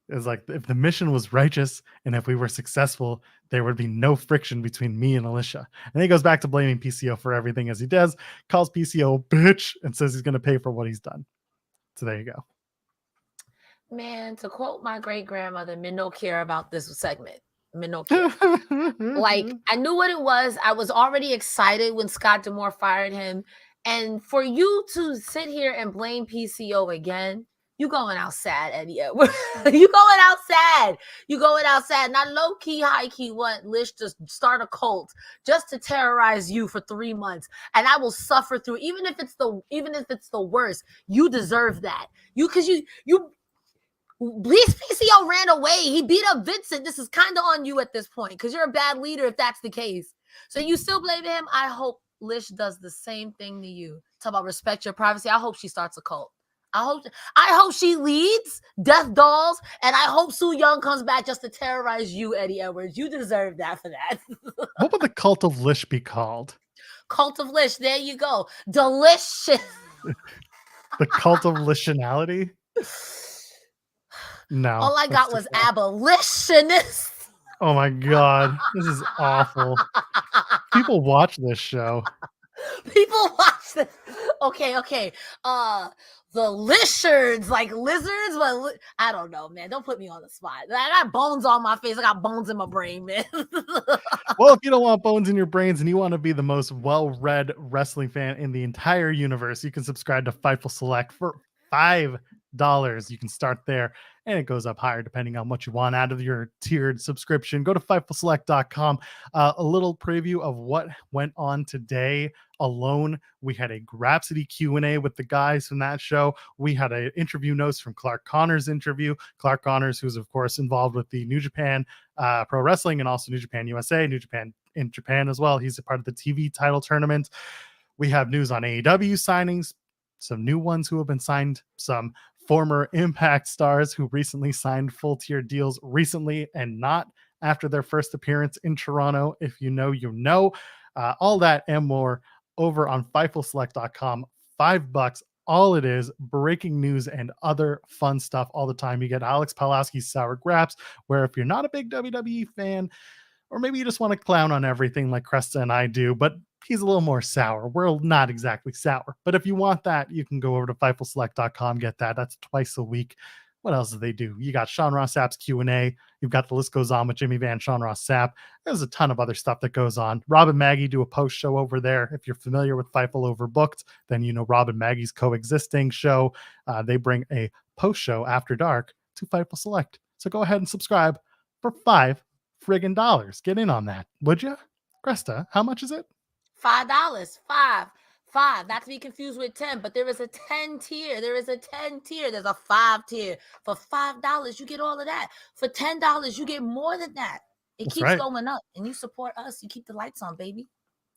Is like, if the mission was righteous and if we were successful, there would be no friction between me and Alicia. And he goes back to blaming PCO for everything as he does, calls PCO a bitch, and says he's going to pay for what he's done. So there you go. Man, to quote my great grandmother, men don't care about this segment. Men don't care. Like, I knew what it was. I was already excited when Scott D'Amore fired him. And for you to sit here and blame PCO again, you going out sad, Eddie Edwards. You going out sad. Not low key, high key. Want Lish to start a cult just to terrorize you for 3 months, and I will suffer through. Even if it's the worst, you deserve that. Because PCO ran away. He beat up Vincent. This is kind of on you at this point because you're a bad leader if that's the case. So you still blame him. I hope Lish does the same thing to you. Talk about respect your privacy. I hope she starts a cult. I hope she leads Death Dolls, and I hope Su Yung comes back just to terrorize you, Eddie Edwards. You deserve that for that. What would the Cult of Lish be called? Cult of Lish. There you go. Delicious. The Cult of Listionality? No. All I got was abolitionist. Oh my God. This is awful. People watch this show. People watch this. Okay. The Lishards, like lizards, but I don't know, man. Don't put me on the spot. I got bones on my face. I got bones in my brain, man. Well, if you don't want bones in your brains and you want to be the most well-read wrestling fan in the entire universe, you can subscribe to Fightful Select for $5. You can start there, and it goes up higher depending on what you want out of your tiered subscription. Go to FightfulSelect.com. A little preview of what went on today alone. We had a Grapsody Q&A with the guys from that show. We had an interview notes from Clark Connor's interview. Clark Connors, who's of course involved with the New Japan Pro Wrestling and also New Japan USA, New Japan in Japan as well. He's a part of the TV title tournament. We have news on AEW signings, some new ones who have been signed, some former Impact stars who recently signed full tier deals recently and not after their first appearance in Toronto. If you know, you know. All that and more over on FightfulSelect.com. $5 all it is, breaking news and other fun stuff all the time. You get Alex Pawlowski's Sour Graps, where if you're not a big WWE fan, or maybe you just want to clown on everything like Cresta and I do, but he's a little more sour. We're not exactly sour. But if you want that, you can go over to FightfulSelect.com, get that. That's twice a week. What else do they do? You got Sean Ross Sapp's Q&A. You've got the list goes on with Jimmy Van, Sean Ross Sapp. There's a ton of other stuff that goes on. Rob and Maggie do a post show over there. If you're familiar with Fightful Overbooked, then you know Rob and Maggie's coexisting show. They bring a post show after dark to Fightful Select. So go ahead and subscribe for $5 friggin' dollars. Get in on that, would you? Cresta, how much is it? $5. Five. Not to be confused with 10, but there is a 10 tier. There's a 5 tier. For $5, you get all of that. For $10, you get more than that. It keeps going up, and you support us. You keep the lights on, baby.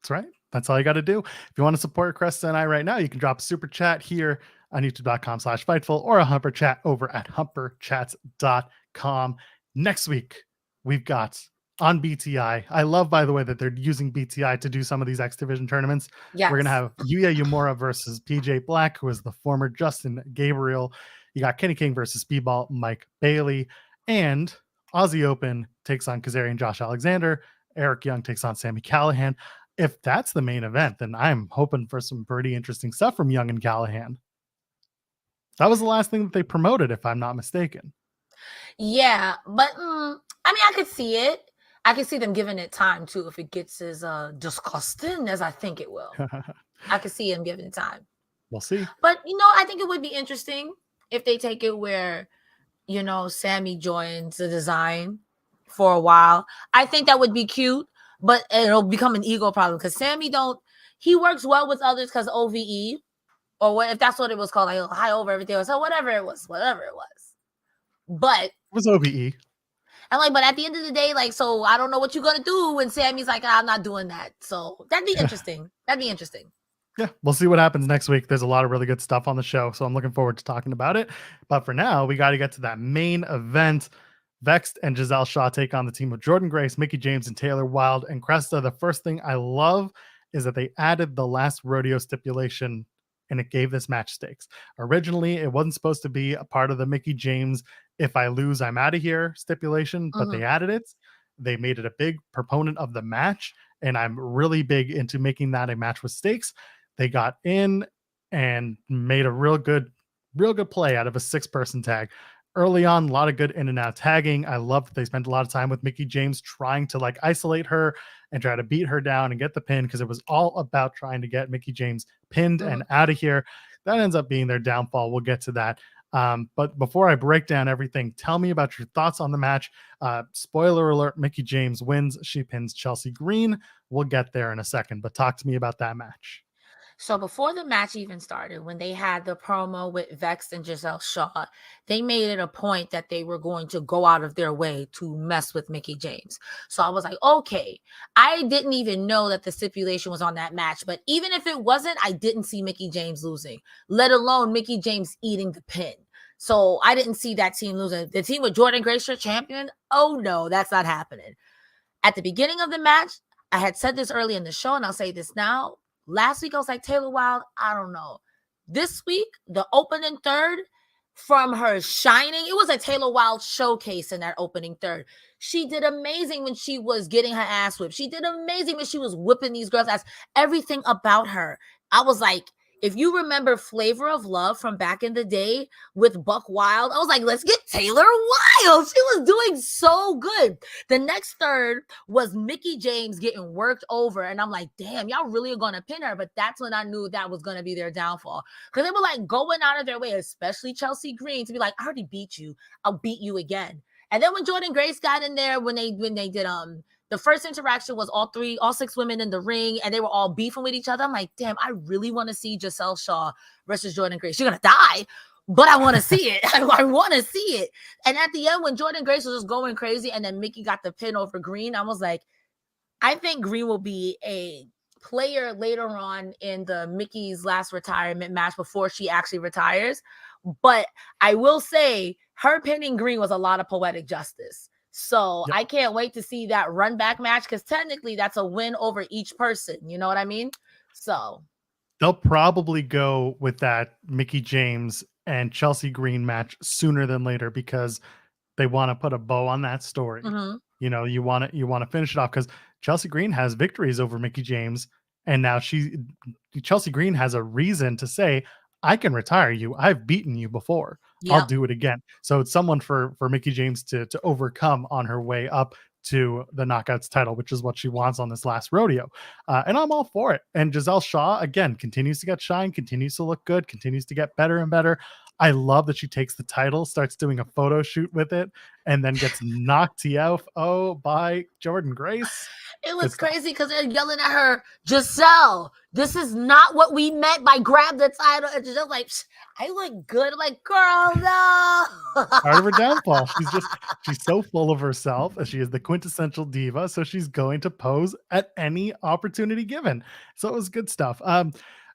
That's right. That's all you got to do. If you want to support Cresta and I right now, you can drop a super chat here on youtube.com/Fightful or a Humper chat over at humperchats.com. Next week, we've got on BTI. I love, by the way, that they're using BTI to do some of these X Division tournaments. Yes. We're going to have Yuya Uemura versus PJ Black, who is the former Justin Gabriel. You got Kenny King versus Speedball Mike Bailey. And Aussie Open takes on Kazarian Josh Alexander. Eric Young takes on Sami Callihan. If that's the main event, then I'm hoping for some pretty interesting stuff from Young and Callihan. That was the last thing that they promoted, if I'm not mistaken. Yeah, but I could see it. I can see them giving it time too if it gets as disgusting as I think it will. I can see them giving it time. We'll see. But I think it would be interesting if they take it where Sami joins the design for a while. I think that would be cute, but it'll become an ego problem because Sami he works well with others because OVE or what if that's what it was called, like high over everything. So whatever it was. But it was OVE. And but at the end of the day, so I don't know what you're gonna do when Sammy's like, I'm not doing that. So that'd be interesting. Yeah, we'll see what happens next week. There's a lot of really good stuff on the show, so I'm looking forward to talking about it. But for now, we got to get to that main event. Vexed and Gisele Shaw take on the team of Jordynne Grace, Mickie James, and Taylor Wilde and Cresta. The first thing I love is that they added the last rodeo stipulation, and it gave this match stakes. Originally, it wasn't supposed to be a part of the Mickie James if I lose, I'm out of here stipulation, but they added it. They made it a big proponent of the match, and I'm really big into making that a match with stakes. They got in and made a real good play out of a 6-person tag. Early on, a lot of good in and out tagging. I love that they spent a lot of time with Mickie James trying to isolate her and try to beat her down and get the pin because it was all about trying to get Mickie James pinned and out of here. That ends up being their downfall. We'll get to that. But before I break down everything, tell me about your thoughts on the match. Spoiler alert, Mickie James wins. She pins Chelsea Green. We'll get there in a second, but talk to me about that match. So before the match even started, when they had the promo with Vexed and Gisele Shaw, they made it a point that they were going to go out of their way to mess with Mickie James. So I was like, okay, I didn't even know that the stipulation was on that match. But even if it wasn't, I didn't see Mickie James losing, let alone Mickie James eating the pin. So I didn't see that team losing. The team with Jordynne Grace, your champion? Oh, no, that's not happening. At the beginning of the match, I had said this early in the show, and I'll say this now. Last week, I was like, Taylor Wilde, I don't know. This week, the opening third, from her shining, it was a Taylor Wilde showcase in that opening third. She did amazing when she was getting her ass whipped. She did amazing when she was whipping these girls' ass. Everything about her. I was like, if you remember Flavor of Love from back in the day with Buck Wild, I was like, let's get Taylor Wilde. She was doing so good. The next third was Mickie James getting worked over. And I'm like, damn, y'all really are going to pin her. But that's when I knew that was going to be their downfall. Because they were going out of their way, especially Chelsea Green, to be like, I already beat you. I'll beat you again. And then when Jordynne Grace got in there, when they did the first interaction was all 6 women in the ring, and they were all beefing with each other. I'm like, damn, I really want to see Gisele Shaw versus Jordynne Grace. You're going to die, but I want to see it. I want to see it. And at the end, when Jordynne Grace was just going crazy, and then Mickie got the pin over Green, I was like, I think Green will be a player later on in the Mickey's last retirement match before she actually retires. But I will say her pinning Green was a lot of poetic justice. So I can't wait to see that run back match because technically that's a win over each person. You know what I mean? So they'll probably go with that Mickie James and Chelsea Green match sooner than later because they want to put a bow on that story. Mhm. You want to finish it off because Chelsea Green has victories over Mickie James, and now Chelsea Green has a reason to say, "I can retire you. I've beaten you before. I'll Yep. do it again." So it's someone for Mickie James to overcome on her way up to the Knockouts title, which is what she wants on this last rodeo. And I'm all for it. And Gisele Shaw again continues to get shine, continues to look good, continues to get better and better. I love that she takes the title, starts doing a photo shoot with it, and then gets knocked TF by Jordynne Grace. It Good was stuff. crazy because they're yelling at her, Gisele, this is not what we meant by grab the title. And Giselle's like, I look good. I'm like, girl, no. Part of her downfall. She's so full of herself. She is the quintessential diva, so she's going to pose at any opportunity given. So it was good stuff.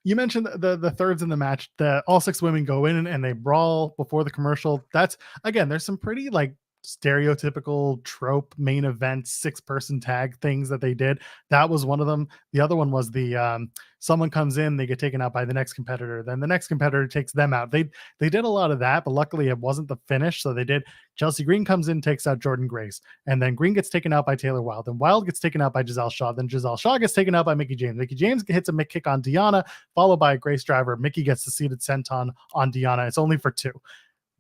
You mentioned the thirds in the match. The all six women go in and they brawl before the commercial. That's again, there's some pretty like stereotypical trope main event 6-person tag things that they did. That was one of them. The other one was the someone comes in, they get taken out by the next competitor, then the next competitor takes them out. They did a lot of that, but luckily it wasn't the finish. So they did. Chelsea Green comes in, takes out Jordynne Grace, and then Green gets taken out by Taylor Wilde. Then Wilde gets taken out by Gisele Shaw. Then Gisele Shaw gets taken out by Mickie James. Mickie James hits a kick on Deonna, followed by a Grace driver. Mickie gets the seated senton on Deonna. It's only for 2.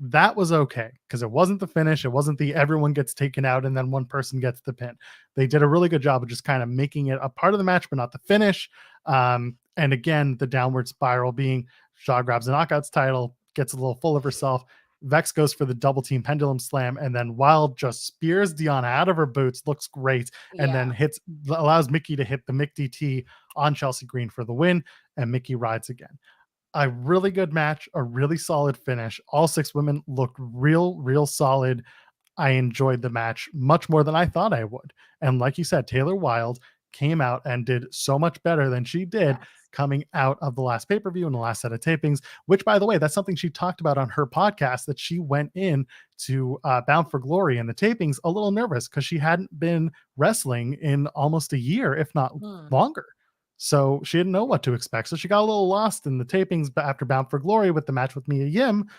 That was okay because it wasn't the finish. It wasn't the everyone gets taken out and then one person gets the pin. They did a really good job of just kind of making it a part of the match, but not the finish. And again, the downward spiral being Shaw grabs the Knockouts title, gets a little full of herself. Vex goes for the double team pendulum slam, and then Wilde just spears Deonna out of her boots, looks great, and then allows Mickie to hit the Mick DT on Chelsea Green for the win, and Mickie rides again. A really good match, a really solid finish. All 6 women looked real solid. I enjoyed the match much more than I thought I would. And like you said, Taylor Wilde came out and did so much better than she did Yes. coming out of the last pay-per-view and the last set of tapings, which by the way, that's something she talked about on her podcast, that she went in to Bound for Glory and the tapings a little nervous because she hadn't been wrestling in almost a year, if not longer. So she didn't know what to expect. So she got a little lost in the tapings after Bound for Glory with the match with Mia Yim,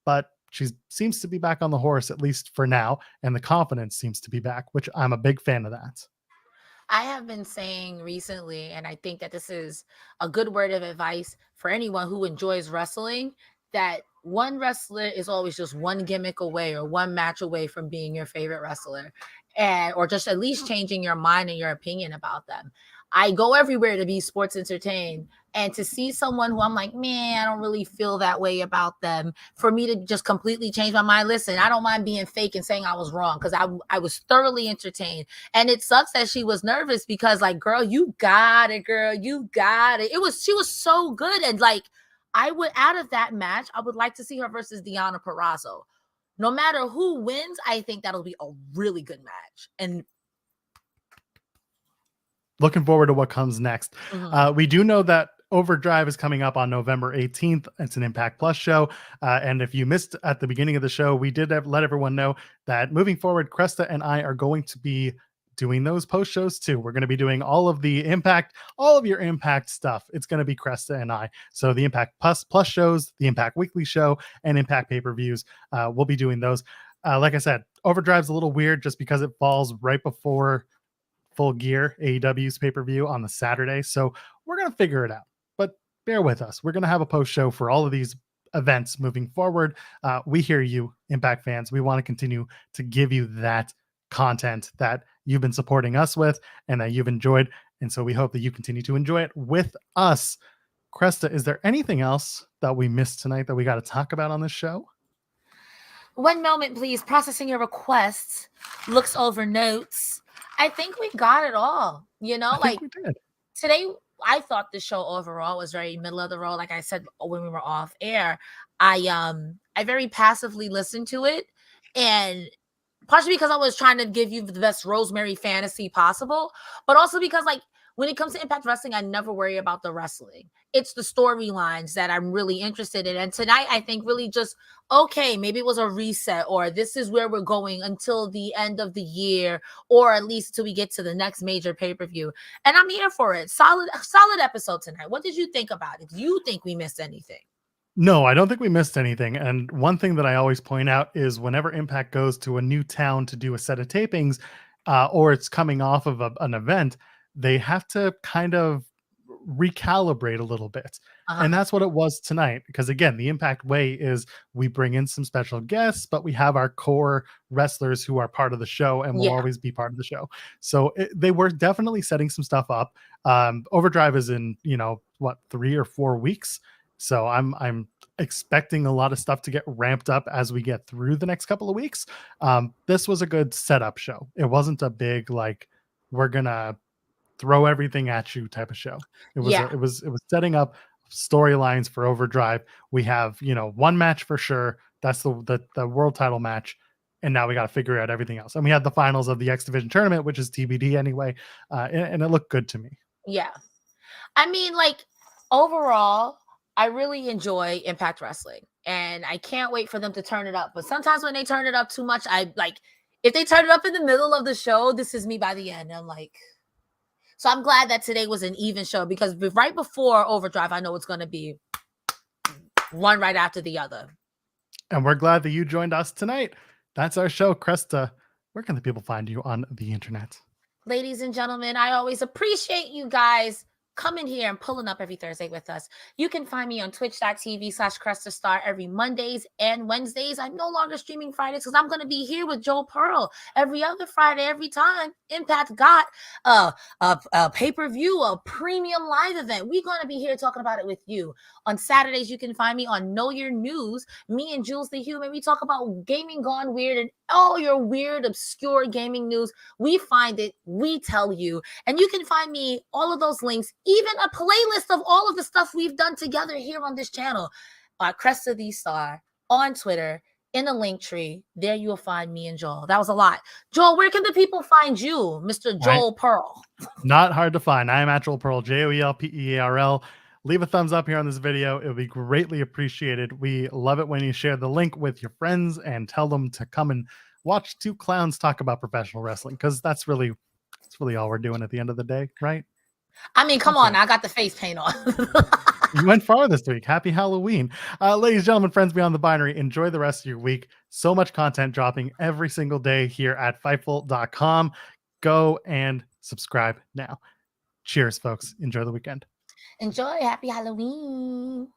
but she seems to be back on the horse, at least for now. And the confidence seems to be back, which I'm a big fan of that. I have been saying recently, and I think that this is a good word of advice for anyone who enjoys wrestling, that one wrestler is always just one gimmick away or one match away from being your favorite wrestler, and or just at least changing your mind and your opinion about them. I go everywhere to be sports entertained, and to see someone who I'm like, man, I don't really feel that way about them, for me to just completely change my mind. Listen, I don't mind being fake and saying I was wrong because I was thoroughly entertained. And it sucks that she was nervous because, like, girl, you got it, girl, you got it. She was so good. And like, I would, out of that match, I would like to see her versus Deonna Purrazzo. No matter who wins, I think that'll be a really good match. And looking forward to what comes next. We do know that Overdrive is coming up on November 18th. It's an Impact Plus show. And if you missed at the beginning of the show, we did let everyone know that moving forward, Cresta and I are going to be doing those post shows too. We're going to be doing all of the Impact, all of your Impact stuff. It's going to be Cresta and I. So the Impact Plus shows, the Impact Weekly show, and Impact pay-per-views, we'll be doing those. Like I said, Overdrive's a little weird just because it falls right before Full Gear, AEW's pay-per-view, on the Saturday. So we're going to figure it out, but bear with us. We're going to have a post show for all of these events moving forward. We hear you, Impact fans. We want to continue to give you that content that you've been supporting us with and that you've enjoyed. And so we hope that you continue to enjoy it with us. Cresta, is there anything else that we missed tonight that we got to talk about on this show? One moment, please. Processing your requests. Looks over notes. I think we got it all. You know, like today, I thought the show overall was very middle of the road. Like I said when we were off air, I very passively listened to it, and partially because I was trying to give you the best Rosemary fantasy possible, but also because like when it comes to Impact Wrestling, I never worry about the wrestling. It's the storylines that I'm really interested in. And tonight, I think really just, okay, maybe it was a reset, or this is where we're going until the end of the year, or at least till we get to the next major pay-per-view. And I'm here for it. Solid episode tonight. What did you think about it? Do you think we missed anything? No, I don't think we missed anything. And one thing that I always point out is whenever Impact goes to a new town to do a set of tapings, or it's coming off of an event, they have to kind of recalibrate a little bit. And that's what it was tonight. Because again, the Impact way is we bring in some special guests, but we have our core wrestlers who are part of the show and will always be part of the show. So they were definitely setting some stuff up. Overdrive is in, 3 or 4 weeks. So I'm expecting a lot of stuff to get ramped up as we get through the next couple of weeks. This was a good setup show. It wasn't a big, like, we're gonna throw everything at you type of show. It was setting up storylines for Overdrive. We have, one match for sure. That's the world title match. And now we got to figure out everything else. And we had the finals of the X Division tournament, which is TBD anyway. And it looked good to me. Yeah. I mean, like, overall, I really enjoy Impact Wrestling, and I can't wait for them to turn it up. But sometimes when they turn it up too much, I like, if they turn it up in the middle of the show, this is me by the end. I'm like, so I'm glad that today was an even show, because right before Overdrive, I know it's going to be one right after the other. And we're glad that you joined us tonight. That's our show, Cresta. Where can the people find you on the internet? Ladies and gentlemen, I always appreciate you guys coming here and pulling up every Thursday with us. You can find me on twitch.tv/CrestaStar every Mondays and Wednesdays. I'm no longer streaming Fridays because I'm going to be here with Joel Pearl every other Friday, every time Impact got a pay-per-view, a premium live event. We're going to be here talking about it with you. On Saturdays, you can find me on Know Your News. Me and Jules the Human, we talk about gaming gone weird and all your weird, obscure gaming news. We find it, we tell you. And you can find me, all of those links, even a playlist of all of the stuff we've done together here on this channel, Cresta the Starr on Twitter, in the link tree. There you will find me and Joel. That was a lot. Joel, where can the people find you, Mr. Joel Pearl? Not hard to find. I am at Joel Pearl, JoelPearl. Leave a thumbs up here on this video. It would be greatly appreciated. We love it when you share the link with your friends and tell them to come and watch two clowns talk about professional wrestling, because that's really all we're doing at the end of the day, right? I mean, come on, I got the face paint on. You went far this week. Happy Halloween. Ladies and gentlemen, friends beyond the binary, enjoy the rest of your week. So much content dropping every single day here at Fightful.com. Go and subscribe now. Cheers, folks. Enjoy the weekend. Enjoy. Happy Halloween.